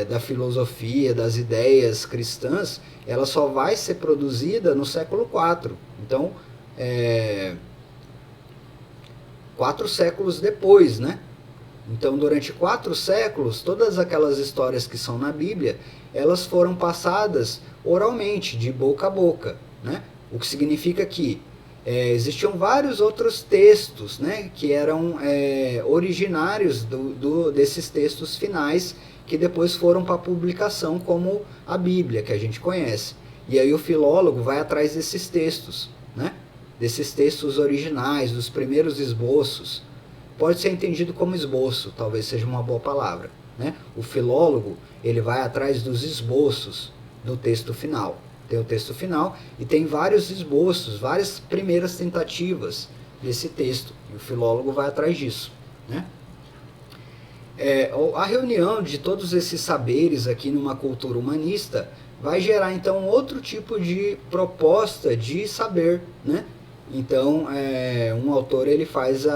da filosofia, das ideias cristãs, ela só vai ser produzida no século 4. Então, 4 séculos depois, né? Então, durante 4 séculos, todas aquelas histórias que são na Bíblia, elas foram passadas oralmente, de boca a boca, né? O que significa que existiam vários outros textos, né, que eram originários desses textos finais, que depois foram para publicação, como a Bíblia, que a gente conhece. E aí o filólogo vai atrás desses textos, né? Desses textos originais, dos primeiros esboços. Pode ser entendido como esboço, talvez seja uma boa palavra, né? O filólogo, ele vai atrás dos esboços do texto final. Tem o texto final e tem vários esboços, várias primeiras tentativas desse texto. E o filólogo vai atrás disso, né? A reunião de todos esses saberes aqui numa cultura humanista vai gerar então outro tipo de proposta de saber, né? Então, um autor ele faz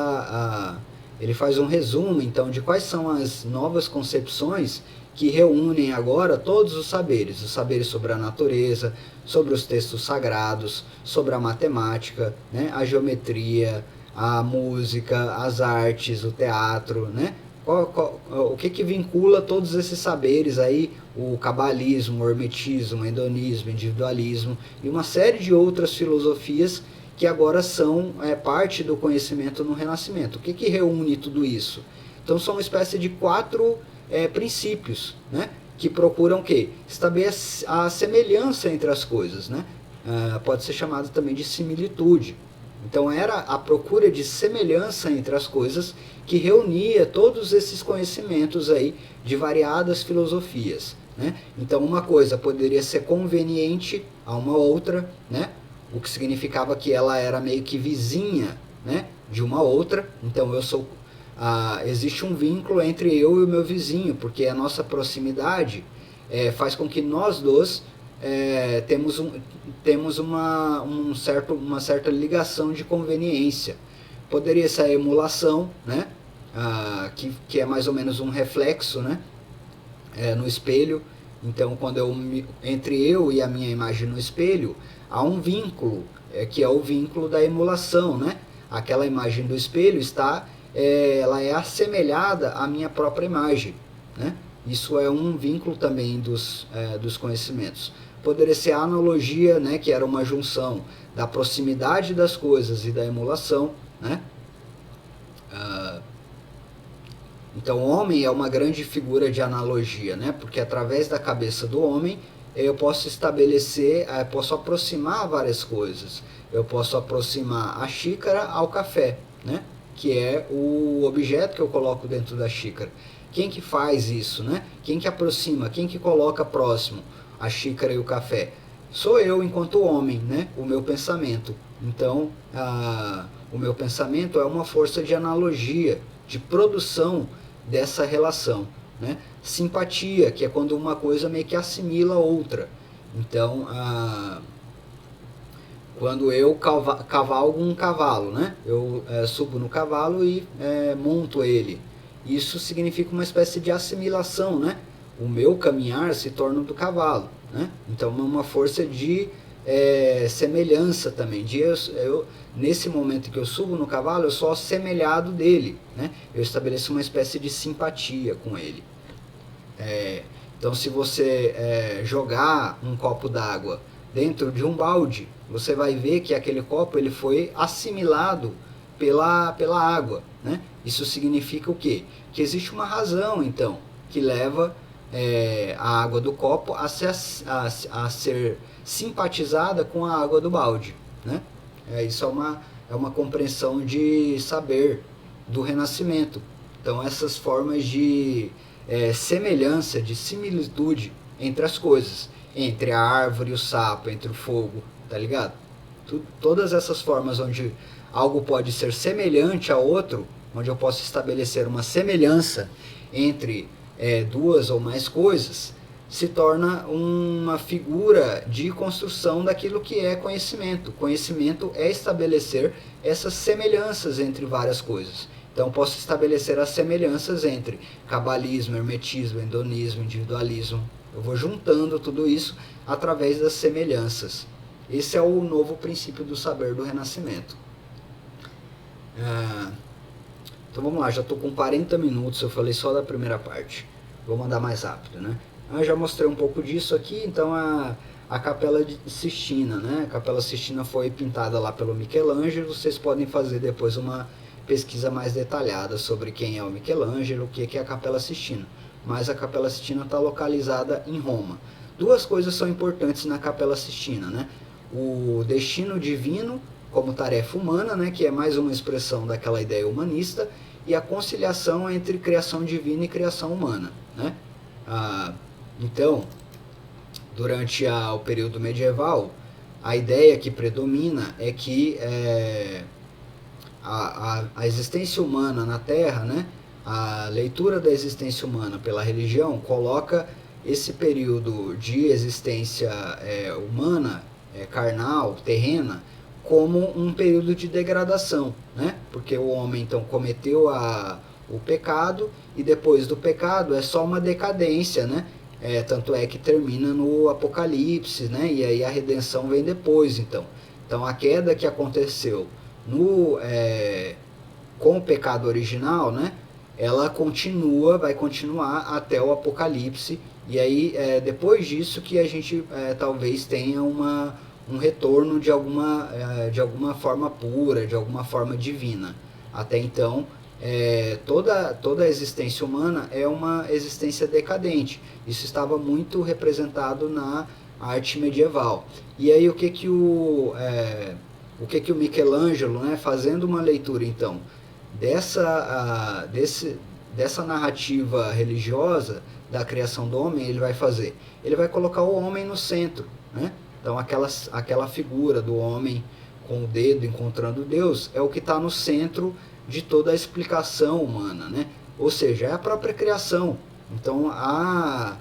um resumo então de quais são as novas concepções que reúnem agora todos os saberes sobre a natureza, sobre os textos sagrados, sobre a matemática, né, a geometria, a música, as artes, o teatro, né? O que vincula todos esses saberes aí, o cabalismo, o hermetismo, o hedonismo, o individualismo e uma série de outras filosofias que agora são parte do conhecimento no Renascimento. O que reúne tudo isso? Então são uma espécie de 4 princípios, né, que procuram o quê? Estabelecer a semelhança entre as coisas, né? Pode ser chamado também de similitude. Então era a procura de semelhança entre as coisas que reunia todos esses conhecimentos aí de variadas filosofias, né? Então uma coisa poderia ser conveniente a uma outra, né? O que significava que ela era meio que vizinha, né, de uma outra. Então existe um vínculo entre eu e o meu vizinho, porque a nossa proximidade faz com que nós dois temos uma certa ligação de conveniência. Poderia ser a emulação, né? que é mais ou menos um reflexo, né? No espelho. Então, entre eu e a minha imagem no espelho, há um vínculo, que é o vínculo da emulação, né? Aquela imagem do espelho ela é assemelhada à minha própria imagem, né? Isso é um vínculo também dos conhecimentos. Poderia ser a analogia, né? Que era uma junção da proximidade das coisas e da emulação, né? Então o homem é uma grande figura de analogia, né? Porque através da cabeça do homem eu posso estabelecer, posso aproximar várias coisas. Eu posso aproximar a xícara ao café, né? Que é o objeto que eu coloco dentro da xícara. Quem que faz isso, né? Quem que aproxima, quem que coloca próximo a xícara e o café? Sou eu enquanto homem, né? O meu pensamento. Então, o meu pensamento é uma força de analogia, de produção dessa relação, né? Simpatia, que é quando uma coisa meio que assimila a outra. Então, quando eu cavalgo um cavalo, né? Eu subo no cavalo e monto ele. Isso significa uma espécie de assimilação, né? O meu caminhar se torna do cavalo, né? Então é uma força de semelhança também. Nesse momento que eu subo no cavalo, eu sou assemelhado dele, né? Eu estabeleço uma espécie de simpatia com ele. Então, se você jogar um copo d'água dentro de um balde, você vai ver que aquele copo ele foi assimilado pela água, né? Isso significa o quê? Que existe uma razão, então, que leva a água do copo a ser simpatizada com a água do balde, né? Isso é uma compreensão de saber do Renascimento. Então, essas formas de semelhança, de similitude entre as coisas, entre a árvore e o sapo, entre o fogo, tá ligado? Todas essas formas onde algo pode ser semelhante a outro, onde eu posso estabelecer uma semelhança entre duas ou mais coisas, se torna uma figura de construção daquilo que é conhecimento. Conhecimento é estabelecer essas semelhanças entre várias coisas. Então posso estabelecer as semelhanças entre cabalismo, hermetismo, hedonismo, individualismo. Eu vou juntando tudo isso através das semelhanças. Esse é o novo princípio do saber do Renascimento. Então vamos lá, já estou com 40 minutos, eu falei só da primeira parte. Vou mandar mais rápido, né? Eu já mostrei um pouco disso aqui, então a Capela Sistina, né? A Capela Sistina foi pintada lá pelo Michelangelo, vocês podem fazer depois uma pesquisa mais detalhada sobre quem é o Michelangelo, o que é a Capela Sistina. Mas a Capela Sistina está localizada em Roma. Duas coisas são importantes na Capela Sistina, né? O destino divino como tarefa humana, né? Que é mais uma expressão daquela ideia humanista, e a conciliação entre criação divina e criação humana, né? Então, durante o período medieval, a ideia que predomina é que a existência humana na Terra, né, a leitura da existência humana pela religião coloca esse período de existência humana, carnal, terrena, como um período de degradação, né? Porque o homem então cometeu o pecado, e depois do pecado é só uma decadência, né? Tanto é que termina no Apocalipse, né? E aí a redenção vem depois, então a queda que aconteceu com o pecado original, né? Ela vai continuar até o Apocalipse, e aí depois disso que a gente talvez tenha um retorno de alguma forma pura, de alguma forma divina. Até então, toda a existência humana é uma existência decadente. Isso estava muito representado na arte medieval. E aí o que o Michelangelo, né, fazendo uma leitura então dessa narrativa religiosa da criação do homem, ele vai fazer? Ele vai colocar o homem no centro, né? Então aquela figura do homem com o dedo encontrando Deus é o que está no centro de toda a explicação humana, né? Ou seja, é a própria criação. Então a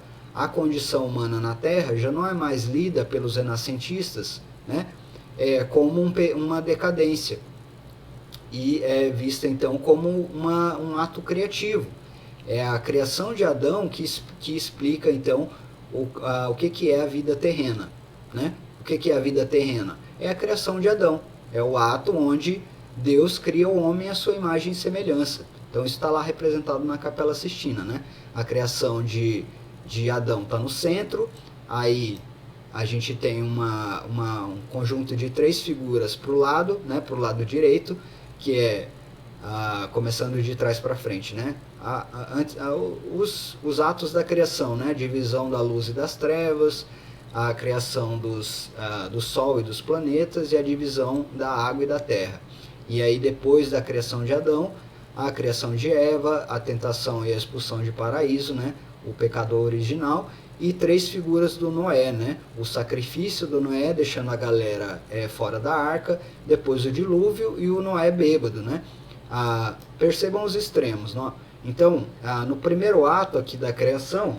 condição humana na Terra já não é mais lida pelos renascentistas, né, como uma decadência. e é vista então como um ato criativo. É a criação de Adão que explica então o que é a vida terrena, né? O que é a vida terrena? É a criação de Adão, é o ato onde Deus cria o homem à sua imagem e semelhança. Então isso está lá representado na Capela Sistina, né? A criação de Adão está no centro, aí a gente tem um conjunto de 3 figuras para o lado, né? Para o lado direito, que é começando de trás para frente, né? Os atos da criação, né? A divisão da luz e das trevas, a criação do Sol e dos planetas e a divisão da água e da terra. E aí depois da criação de Adão, a criação de Eva, a tentação e a expulsão de paraíso, né? O pecado original, e 3 figuras do Noé, né? O sacrifício do Noé, deixando a galera fora da arca, depois o dilúvio e o Noé bêbado, né? Percebam os extremos, não? Então, no primeiro ato aqui da criação,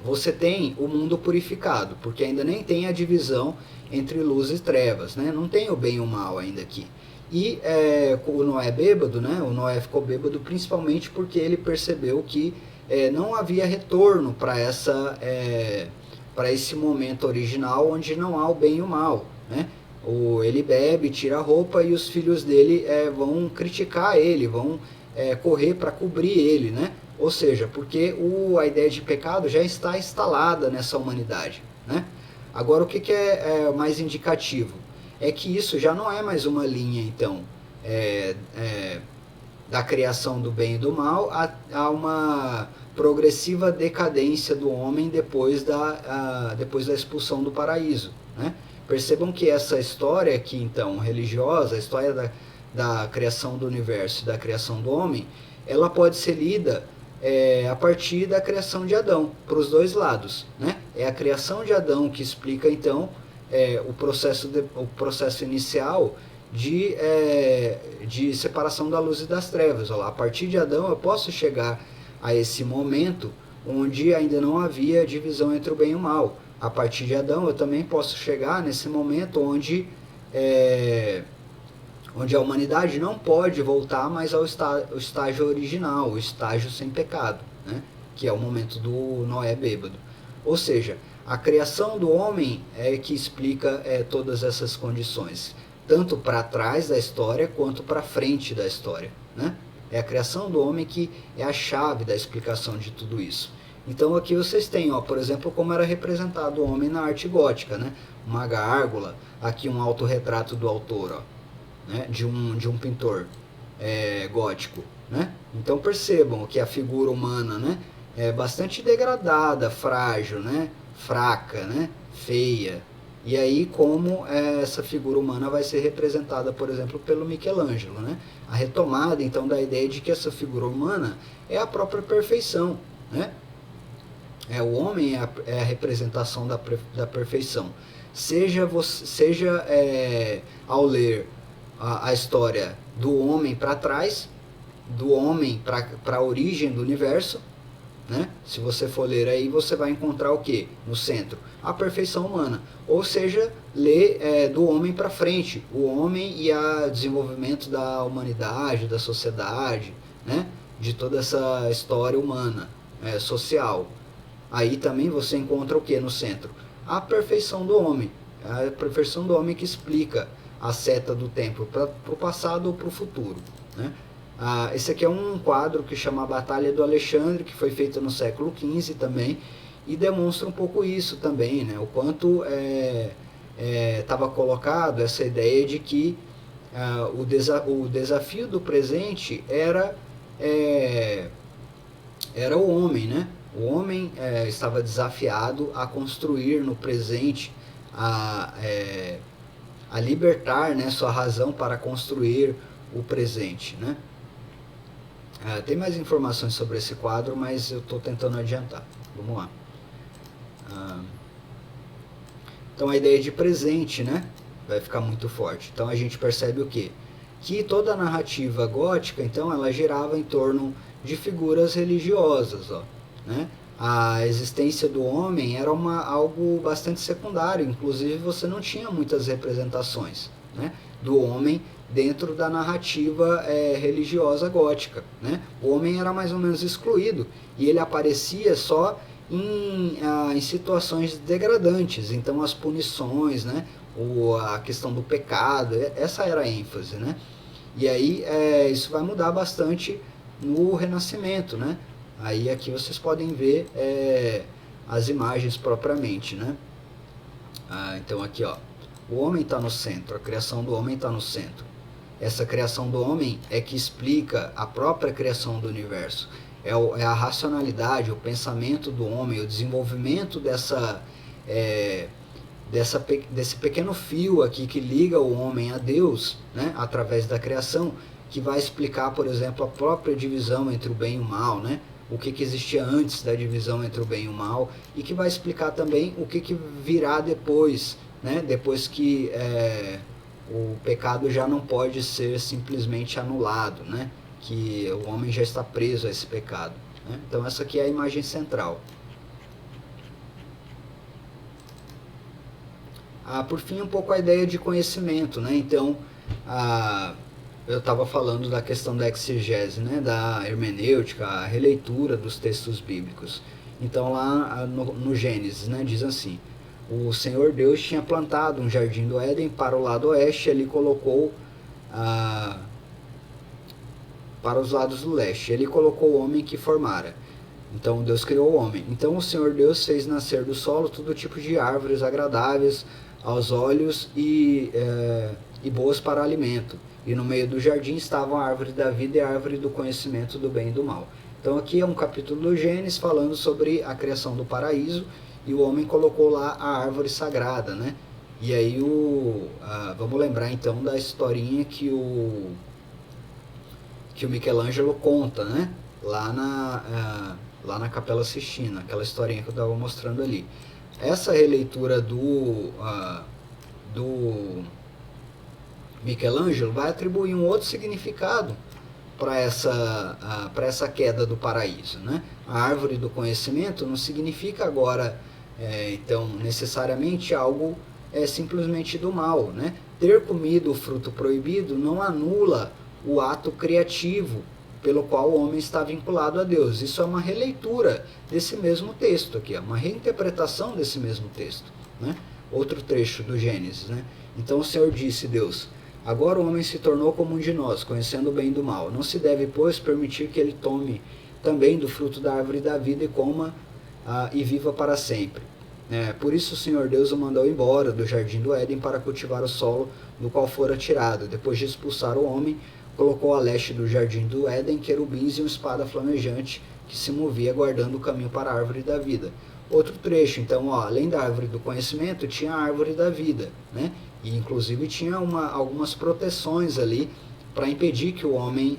você tem o mundo purificado, porque ainda nem tem a divisão entre luz e trevas, né? Não tem o bem e o mal ainda aqui. E o Noé bêbado, né? O Noé ficou bêbado principalmente porque ele percebeu que não havia retorno para esse momento original onde não há o bem e o mal, né? Ele bebe, tira a roupa e os filhos dele vão criticar ele, vão correr para cobrir ele, né? Ou seja, porque a ideia de pecado já está instalada nessa humanidade, né? Agora, o que é mais indicativo? É que isso já não é mais uma linha, então, da criação do bem e do mal a uma progressiva decadência do homem depois da expulsão do paraíso, né? Percebam que essa história aqui, então, religiosa, a história da criação do universo e da criação do homem, ela pode ser lida a partir da criação de Adão, para os dois lados, né? É a criação de Adão que explica, então, o processo inicial de separação da luz e das trevas. Olha lá, a partir de Adão eu posso chegar a esse momento onde ainda não havia divisão entre o bem e o mal. A partir de Adão eu também posso chegar nesse momento onde a humanidade não pode voltar mais ao estágio original, o estágio sem pecado, né? Que é o momento do Noé bêbado. Ou seja, a criação do homem é que explica todas essas condições, tanto para trás da história quanto para frente da história, né? É a criação do homem que é a chave da explicação de tudo isso. Então aqui vocês têm, por exemplo, como era representado o homem na arte gótica, né? Uma gárgula, aqui um autorretrato do autor, né? de um pintor gótico, né? Então percebam que a figura humana, né? É bastante degradada, frágil, né? Fraca, né? Feia. E aí como essa figura humana vai ser representada, por exemplo, pelo Michelangelo, né? A retomada então da ideia de que essa figura humana é a própria perfeição, né? O homem é a representação da perfeição. Seja ao ler a história do homem para trás, do homem para a origem do universo, né? Se você for ler aí, você vai encontrar o que no centro? A perfeição humana. Ou seja, ler do homem para frente, o homem e o desenvolvimento da humanidade, da sociedade, né? De toda essa história humana, social. Aí também você encontra o que no centro? A perfeição do homem. A perfeição do homem que explica a seta do tempo para o passado ou para o futuro, né? Esse aqui é um quadro que chama A Batalha do Alexandre, que foi feito no século XV também, e demonstra um pouco isso também, né? O quanto estava colocado essa ideia de que o desafio do presente era o homem, né? O homem estava desafiado a construir no presente, a libertar, né, sua razão para construir o presente, né? Tem mais informações sobre esse quadro, mas eu estou tentando adiantar. Vamos lá. Então a ideia de presente, né, vai ficar muito forte. Então a gente percebe o quê? Que toda a narrativa gótica, então, ela girava em torno de figuras religiosas, né? A existência do homem era algo bastante secundário, inclusive você não tinha muitas representações, né? do homem dentro da narrativa religiosa gótica, né? O homem era mais ou menos excluído e ele aparecia só em situações degradantes. Então as punições, né? A questão do pecado, essa era a ênfase, né? E aí isso vai mudar bastante no Renascimento, né? Aí aqui vocês podem ver as imagens propriamente, né? Então aqui, ó, o homem está no centro, a criação do homem está no centro. Essa criação do homem é que explica a própria criação do universo. É a racionalidade, o pensamento do homem, o desenvolvimento desse pequeno fio aqui que liga o homem a Deus, né, através da criação, que vai explicar, por exemplo, a própria divisão entre o bem e o mal, né, o que existia antes da divisão entre o bem e o mal, e que vai explicar também o que virá depois, né, depois que o pecado já não pode ser simplesmente anulado, né, que o homem já está preso a esse pecado, né? Então essa aqui é a imagem central. Por fim, um pouco a ideia de conhecimento, né? Então, eu estava falando da questão da exegese, né? Da hermenêutica, a releitura dos textos bíblicos. Então, lá no Gênesis, né? Diz assim: o Senhor Deus tinha plantado um jardim do Éden para o lado oeste, e ele colocou para os lados do leste. Ele colocou o homem que formara. Então Deus criou o homem. Então o Senhor Deus fez nascer do solo todo tipo de árvores agradáveis aos olhos e boas para alimento. E no meio do jardim estavam a árvore da vida e a árvore do conhecimento do bem e do mal. Então aqui é um capítulo do Gênesis falando sobre a criação do paraíso, e o homem colocou lá a árvore sagrada, né? E aí vamos lembrar então da historinha que o Michelangelo conta, né? Lá na Capela Sistina, aquela historinha que eu estava mostrando ali. Essa releitura do Michelangelo vai atribuir um outro significado para essa queda do paraíso, né? A árvore do conhecimento não significa agora, então, necessariamente algo simplesmente do mal, né? Ter comido o fruto proibido não anula o ato criativo pelo qual o homem está vinculado a Deus. Isso é uma releitura desse mesmo texto aqui, é uma reinterpretação desse mesmo texto, né? Outro trecho do Gênesis, né? Então o Senhor disse, Deus: agora o homem se tornou como um de nós, conhecendo o bem e do mal. Não se deve, pois, permitir que ele tome também do fruto da árvore da vida e coma e viva para sempre. Por isso o Senhor Deus o mandou embora do jardim do Éden para cultivar o solo do qual fora tirado. Depois de expulsar o homem, colocou a leste do jardim do Éden querubins e uma espada flamejante que se movia guardando o caminho para a árvore da vida. Outro trecho, então, além da árvore do conhecimento, tinha a árvore da vida, né? E inclusive tinha algumas proteções ali para impedir que o homem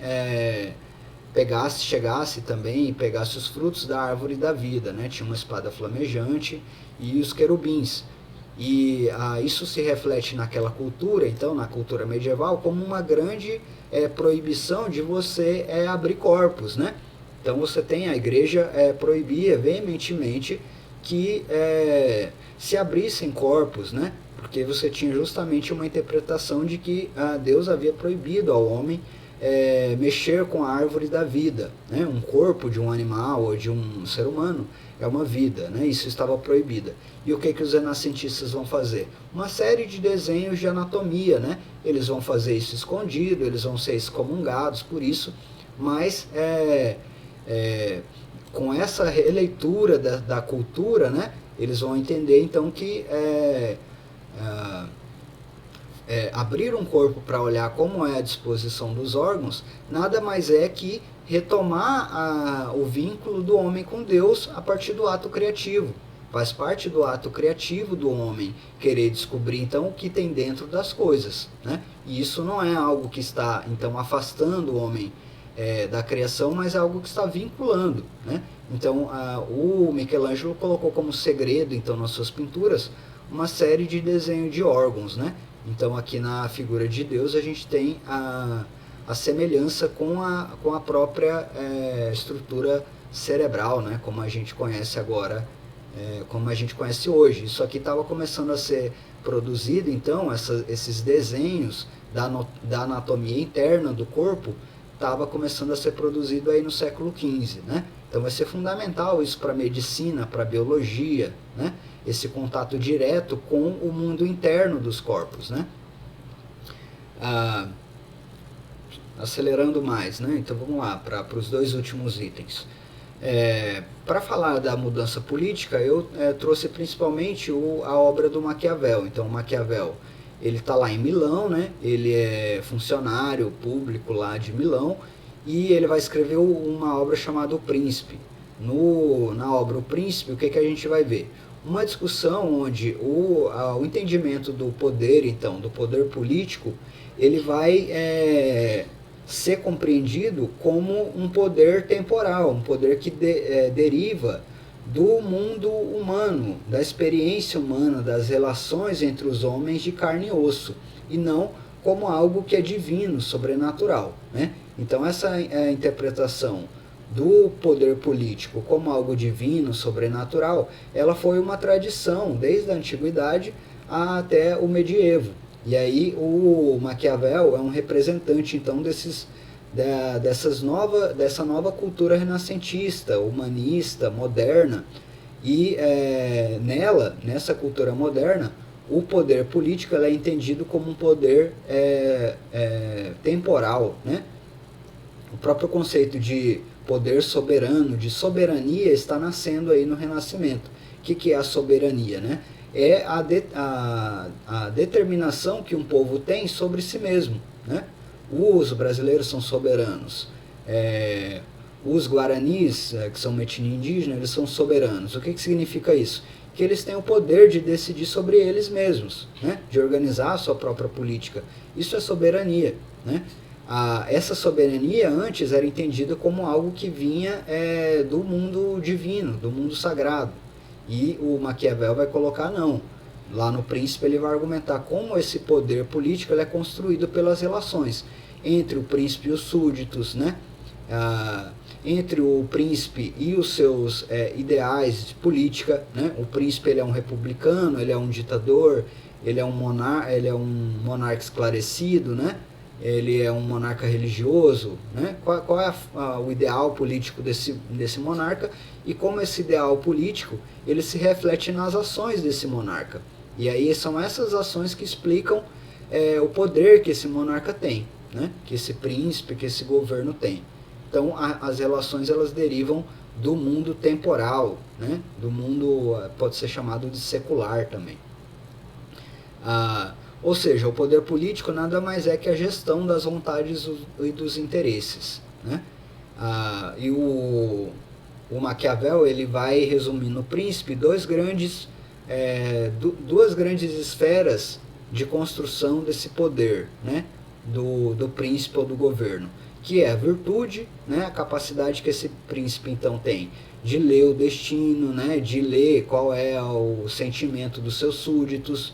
chegasse também e pegasse os frutos da árvore da vida, né? Tinha uma espada flamejante e os querubins. E isso se reflete naquela cultura, então, na cultura medieval, como uma grande proibição de você abrir corpos, né? Então você tem a igreja proibia veementemente que se abrissem corpos, né? Porque você tinha justamente uma interpretação de que Deus havia proibido ao homem mexer com a árvore da vida, né? Um corpo de um animal ou de um ser humano é uma vida, né? Isso estava proibido. E o que os renascentistas vão fazer? Uma série de desenhos de anatomia, né? Eles vão fazer isso escondido, eles vão ser excomungados por isso, mas com essa releitura da cultura, né? Eles vão entender então que abrir um corpo para olhar como é a disposição dos órgãos, nada mais é que retomar o vínculo do homem com Deus a partir do ato criativo. Faz parte do ato criativo do homem querer descobrir então o que tem dentro das coisas, né? E isso não é algo que está então afastando o homem da criação, mas é algo que está vinculando, né? Então o Michelangelo colocou como segredo então nas suas pinturas uma série de desenho de órgãos, né? Então aqui na figura de Deus a gente tem a semelhança com a própria estrutura cerebral, né? Como a gente conhece agora, como a gente conhece hoje. Isso aqui estava começando a ser produzido, então, esses desenhos da anatomia interna do corpo estava começando a ser produzido aí no século XV, né? Então vai ser fundamental isso para a medicina, para a biologia, né? Esse contato direto com o mundo interno dos corpos, né? Acelerando mais, né? Então vamos lá para os dois últimos itens. Para falar da mudança política, eu trouxe principalmente a obra do Maquiavel. Então, o Maquiavel, ele está lá em Milão, né? Ele é funcionário público lá de Milão e ele vai escrever uma obra chamada O Príncipe. Na obra O Príncipe, o que a gente vai ver? Uma discussão onde o entendimento do poder, então, do poder político, ele vai ser compreendido como um poder temporal, um poder que deriva do mundo humano, da experiência humana, das relações entre os homens de carne e osso, e não como algo que é divino, sobrenatural, né? Então essa interpretação do poder político como algo divino, sobrenatural, ela foi uma tradição desde a antiguidade até o medievo. E aí o Maquiavel é um representante então dessa nova cultura renascentista, humanista, moderna. E nessa cultura moderna, o poder político é entendido como um poder temporal, né? O próprio conceito de poder soberano, de soberania, está nascendo aí no Renascimento. O que é a soberania, né? É a determinação que um povo tem sobre si mesmo, né? Os brasileiros são soberanos, os guaranis, que são uma etnia indígena, eles são soberanos. O que significa isso? Que eles têm o poder de decidir sobre eles mesmos, né? De organizar a sua própria política. Isso é soberania, né? Essa soberania antes era entendida como algo que vinha do mundo divino, do mundo sagrado. E o Maquiavel vai colocar não. Lá no Príncipe ele vai argumentar como esse poder político ele é construído pelas relações entre o príncipe e os súditos, né? Entre o príncipe e os seus ideais de política, né? O príncipe ele é um republicano, ele é um ditador, ele é um monarca esclarecido, né? Ele é um monarca religioso, né? Qual é o ideal político desse monarca e como esse ideal político ele se reflete nas ações desse monarca. E aí são essas ações que explicam o poder que esse monarca tem, né? Que esse príncipe, que esse governo tem. Então as relações elas derivam do mundo temporal, né? Do mundo, pode ser chamado de secular também. Ou seja, o poder político nada mais é que a gestão das vontades e dos interesses, né? E o Maquiavel ele vai resumir no Príncipe duas grandes esferas de construção desse poder, né? Do príncipe ou do governo, que é a virtude, né? A capacidade que esse príncipe então tem de ler o destino, né? De ler qual é o sentimento dos seus súditos,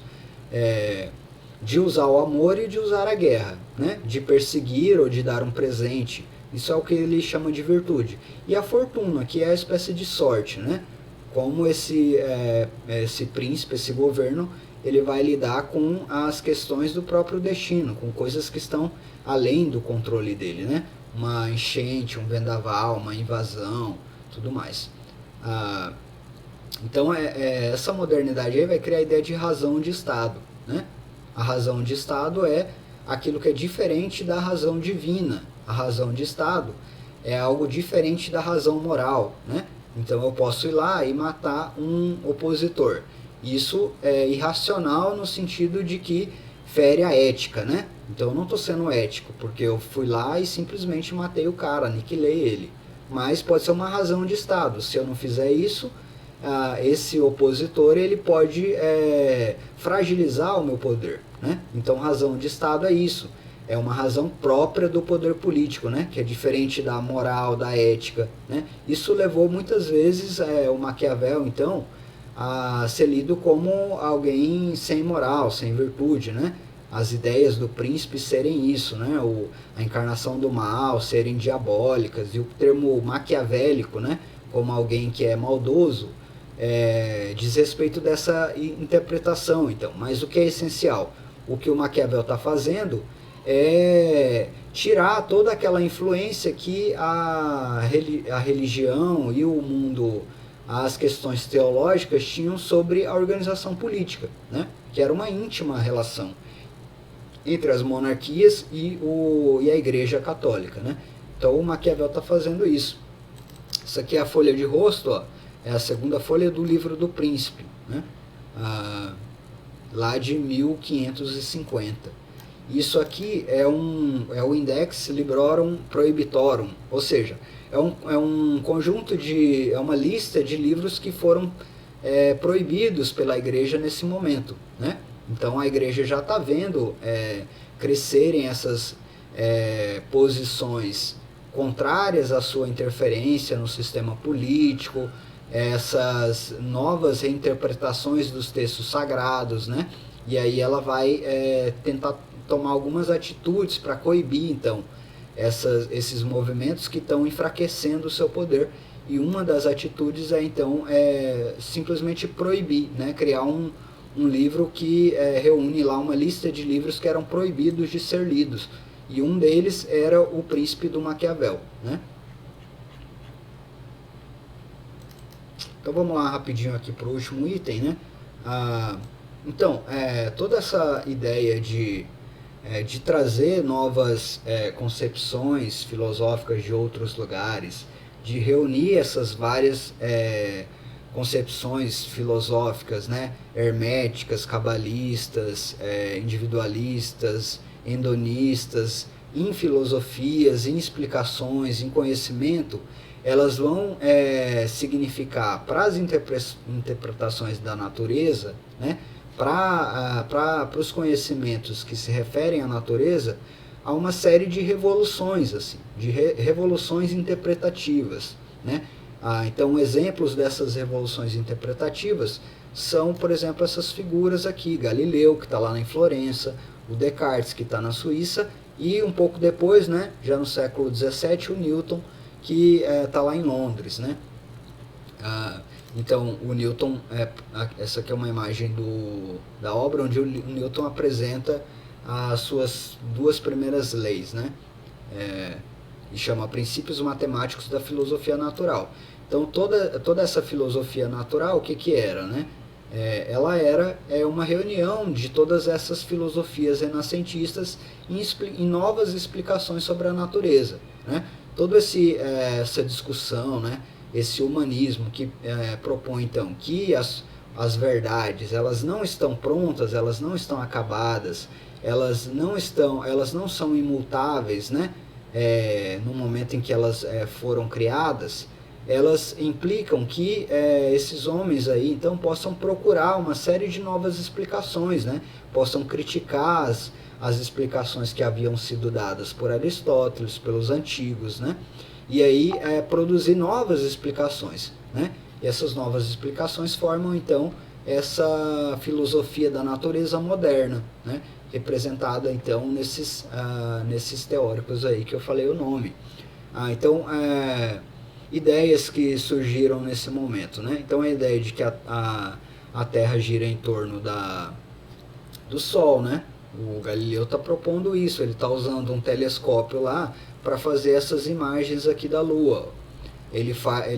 de usar o amor e de usar a guerra, né? De perseguir ou de dar um presente. Isso é o que ele chama de virtude. E a fortuna, que é a espécie de sorte, né? Como esse príncipe, esse governo, ele vai lidar com as questões do próprio destino, com coisas que estão além do controle dele, né? Uma enchente, um vendaval, uma invasão, tudo mais. Então essa modernidade aí vai criar a ideia de razão de Estado, né? A razão de Estado é aquilo que é diferente da razão divina. A razão de Estado é algo diferente da razão moral, né? Então eu posso ir lá e matar um opositor. Isso é irracional no sentido de que fere a ética, né? Então eu não estou sendo ético, porque eu fui lá e simplesmente matei o cara, aniquilei ele. Mas pode ser uma razão de Estado. Se eu não fizer isso, esse opositor ele pode fragilizar o meu poder, né? Então razão de Estado é isso, é uma razão própria do poder político, né? Que é diferente da moral, da ética, né? Isso levou muitas vezes o Maquiavel então a ser lido como alguém sem moral, sem virtude, né? As ideias do príncipe serem isso, né? A encarnação do mal, serem diabólicas, e o termo maquiavélico, né? Como alguém que é maldoso, diz respeito dessa interpretação, então. Mas o que é essencial? O que o Maquiavel está fazendo é tirar toda aquela influência que a religião e o mundo, as questões teológicas tinham sobre a organização política, né? Que era uma íntima relação entre as monarquias e a Igreja Católica, né? Então o Maquiavel está fazendo isso. Essa aqui é a folha de rosto, ó, é a segunda folha do Livro do Príncipe, né? Lá de 1550. Isso aqui é o Index Librorum Prohibitorum, ou seja, é um conjunto é uma lista de livros que foram proibidos pela Igreja nesse momento, né? Então a Igreja já está vendo crescerem essas posições contrárias à sua interferência no sistema político, essas novas reinterpretações dos textos sagrados, né? E aí ela vai tentar tomar algumas atitudes para coibir, então, esses movimentos que estão enfraquecendo o seu poder. E uma das atitudes é, então, simplesmente proibir, né? Criar um livro que reúne lá uma lista de livros que eram proibidos de ser lidos. E um deles era O Príncipe do Maquiavel, né? Então vamos lá rapidinho aqui para o último item, né? Então, toda essa ideia de trazer novas concepções filosóficas de outros lugares, de reunir essas várias concepções filosóficas, né? Herméticas, cabalistas, individualistas, endonistas, em filosofias, em explicações, em conhecimento, elas vão significar para as interpretações da natureza, né? Para os conhecimentos que se referem à natureza, há uma série de revoluções, assim, de revoluções interpretativas, né? Então, exemplos dessas revoluções interpretativas são, por exemplo, essas figuras aqui, Galileu, que está lá em Florença, o Descartes, que está na Suíça, e um pouco depois, né, já no século XVII, o Newton, que está lá em Londres, né? Então, o Newton, essa aqui é uma imagem da obra onde o Newton apresenta as suas duas primeiras leis, né? E chama Princípios Matemáticos da Filosofia Natural. Então, toda essa filosofia natural, o que era, né? Ela era uma reunião de todas essas filosofias renascentistas em novas explicações sobre a natureza, né? Toda essa discussão, né? Esse humanismo que propõe então que as verdades elas não estão prontas, elas não estão acabadas, elas não são imutáveis, né? No momento em que elas foram criadas, elas implicam que esses homens aí então possam procurar uma série de novas explicações, né? Possam criticar as explicações que haviam sido dadas por Aristóteles, pelos antigos, né? E aí produzir novas explicações, né? E essas novas explicações formam então essa filosofia da natureza moderna, né? Representada então nesses teóricos aí que eu falei o nome. Então, ideias que surgiram nesse momento, né? Então a ideia de que a Terra gira em torno do Sol, né? O Galileu está propondo isso, ele está usando um telescópio lá para fazer essas imagens aqui da Lua. Ele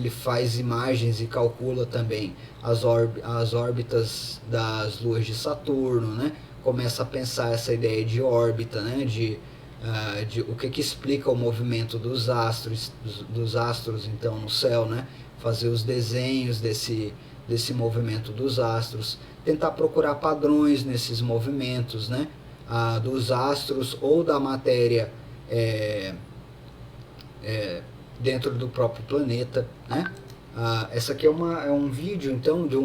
faz imagens e calcula também as órbitas das luas de Saturno, né? Começa a pensar essa ideia de órbita, né? De o que explica o movimento dos astros então no céu, né? Fazer os desenhos desse movimento dos astros, tentar procurar padrões nesses movimentos, né? Dos astros ou da matéria dentro do próprio planeta, né? Essa aqui é um vídeo então de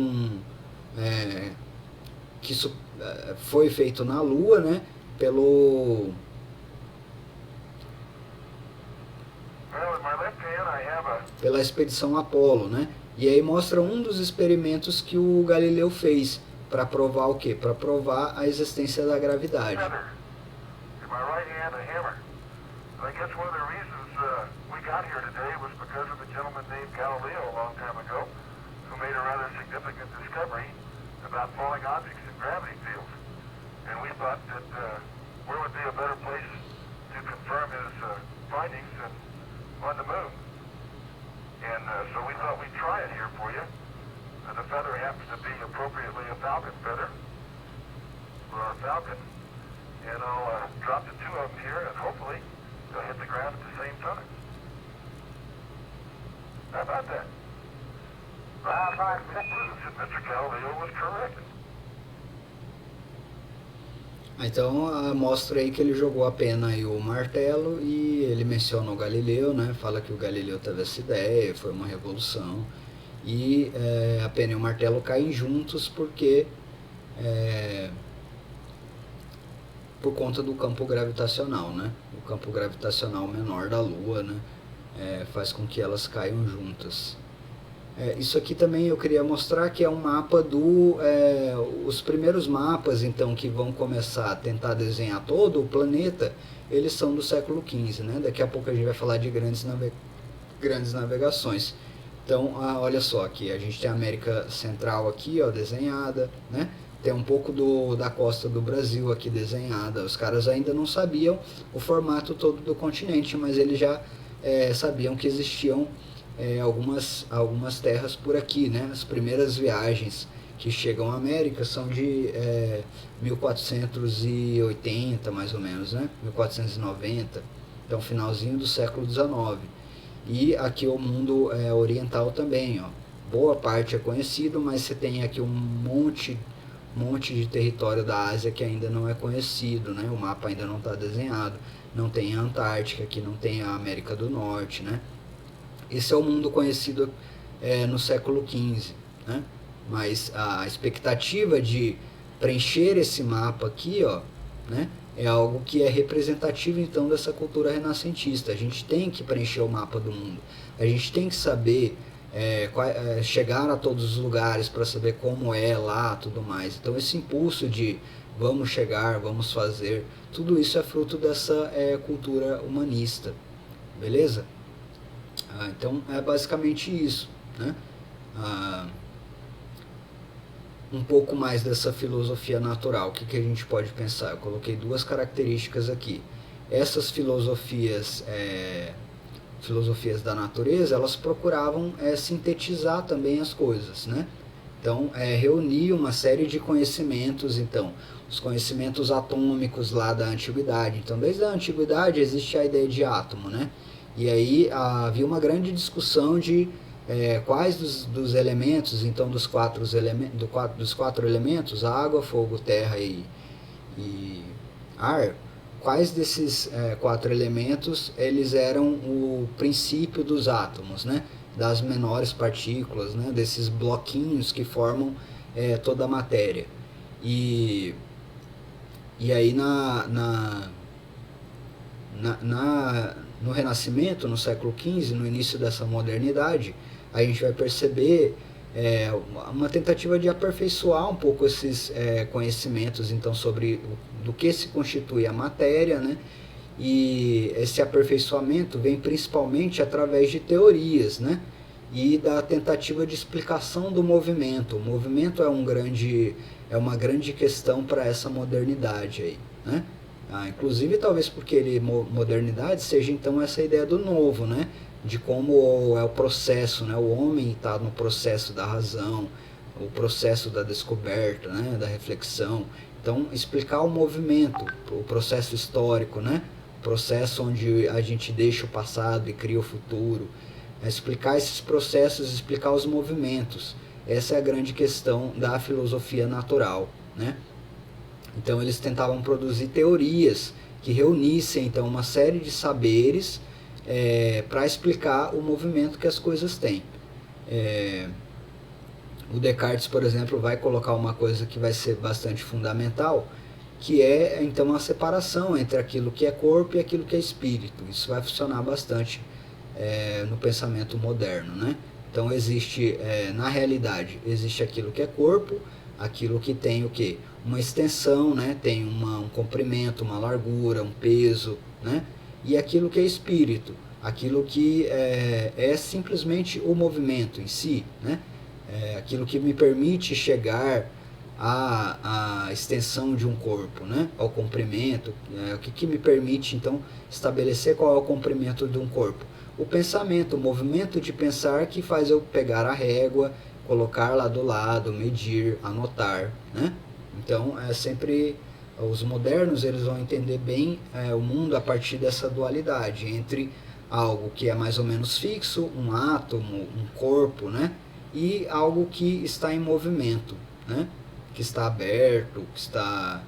que foi feito na Lua, né? Pela expedição Apollo, né? E aí mostra um dos experimentos que o Galileu fez para provar o quê? Para provar a existência da gravidade. where would be a better place to confirm his findings than on the moon? And so we thought we'd try it here for you. The feather happens to be appropriately a falcon feather for our falcon. And I'll drop the two of them here, and hopefully they'll hit the ground at the same time. How about that? Proves that Mr. Galileo was correct. Então mostra aí que ele jogou a pena e o martelo, e ele menciona o Galileu, né? Fala que o Galileu teve essa ideia, foi uma revolução, e a pena e o martelo caem juntos porque por conta do campo gravitacional, né? O campo gravitacional menor da Lua, né? Faz com que elas caiam juntas. Isso aqui também eu queria mostrar que é um mapa os primeiros mapas então que vão começar a tentar desenhar todo o planeta, eles são do século XV, né? Daqui a pouco a gente vai falar de grandes navegações. Então, olha só, aqui a gente tem a América Central aqui, ó, desenhada, né? Tem um pouco da costa do Brasil aqui desenhada. Os caras ainda não sabiam o formato todo do continente, mas eles já sabiam que existiam algumas terras por aqui, né? As primeiras viagens que chegam à América são de 1480, mais ou menos, né? 1490, então finalzinho do século XIX. E aqui o mundo oriental também, ó. Boa parte é conhecido, mas você tem aqui um monte de território da Ásia que ainda não é conhecido, né? O mapa ainda não está desenhado. Não tem a Antártica, aqui não tem a América do Norte, né? Esse é o mundo conhecido no século XV, né? Mas a expectativa de preencher esse mapa aqui, ó, né, é algo que é representativo então dessa cultura renascentista. A gente tem que preencher o mapa do mundo. A gente tem que saber chegar a todos os lugares para saber como é lá, tudo mais. Então esse impulso de vamos chegar, vamos fazer, tudo isso é fruto dessa cultura humanista, beleza? Então é basicamente isso, né? Um pouco mais dessa filosofia natural. O que a gente pode pensar? Eu coloquei duas características aqui. Essas filosofias da natureza, elas procuravam sintetizar também as coisas, né? Então reunir uma série de conhecimentos, então os conhecimentos atômicos lá da antiguidade. Então desde a antiguidade existe a ideia de átomo, né? E aí havia uma grande discussão de quais dos elementos, então dos quatro elementos, água, fogo, terra e ar, quais desses quatro elementos eles eram o princípio dos átomos, né? Das menores partículas, né? Desses bloquinhos que formam toda a matéria. E aí no Renascimento, no século XV, no início dessa modernidade, a gente vai perceber uma tentativa de aperfeiçoar um pouco esses conhecimentos então sobre do que se constitui a matéria, né? E esse aperfeiçoamento vem principalmente através de teorias, né? E da tentativa de explicação do movimento. O movimento é uma grande questão para essa modernidade aí, né? Inclusive talvez porque modernidade seja então essa ideia do novo, né? De como é o processo, né? O homem está no processo da razão, o processo da descoberta, né? Da reflexão. Então explicar o movimento, o processo histórico, né? O processo onde a gente deixa o passado e cria o futuro. Explicar esses processos, explicar os movimentos. Essa é a grande questão da filosofia natural, né? Então eles tentavam produzir teorias que reunissem então uma série de saberes para explicar o movimento que as coisas têm. O Descartes, por exemplo, vai colocar uma coisa que vai ser bastante fundamental, que é então a separação entre aquilo que é corpo e aquilo que é espírito. Isso vai funcionar bastante no pensamento moderno, né? Então existe, na realidade, existe aquilo que é corpo, aquilo que tem o quê? Uma extensão, né? Tem um comprimento, uma largura, um peso, né? E aquilo que é espírito, aquilo que é simplesmente o movimento em si, né? Aquilo que me permite chegar à extensão de um corpo, né? Ao comprimento, o que me permite então estabelecer qual é o comprimento de um corpo? O pensamento, o movimento de pensar que faz eu pegar a régua, colocar lá do lado, medir, anotar, né? Então é sempre, os modernos eles vão entender bem o mundo a partir dessa dualidade entre algo que é mais ou menos fixo, um átomo, um corpo, né? E algo que está em movimento, né? Que está aberto, que está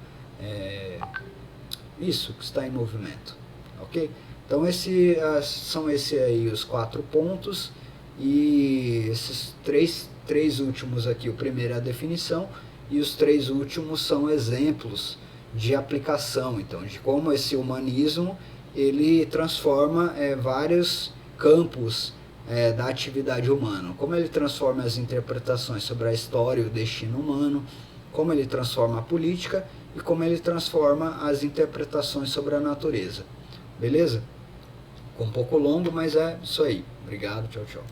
que está em movimento, ok? Então são esses aí os 4 pontos, e esses três últimos aqui, o primeiro é a definição e os 3 últimos são exemplos de aplicação, então, de como esse humanismo ele transforma vários campos da atividade humana, como ele transforma as interpretações sobre a história e o destino humano, como ele transforma a política e como ele transforma as interpretações sobre a natureza. Beleza? Ficou um pouco longo, mas é isso aí. Obrigado, tchau, tchau.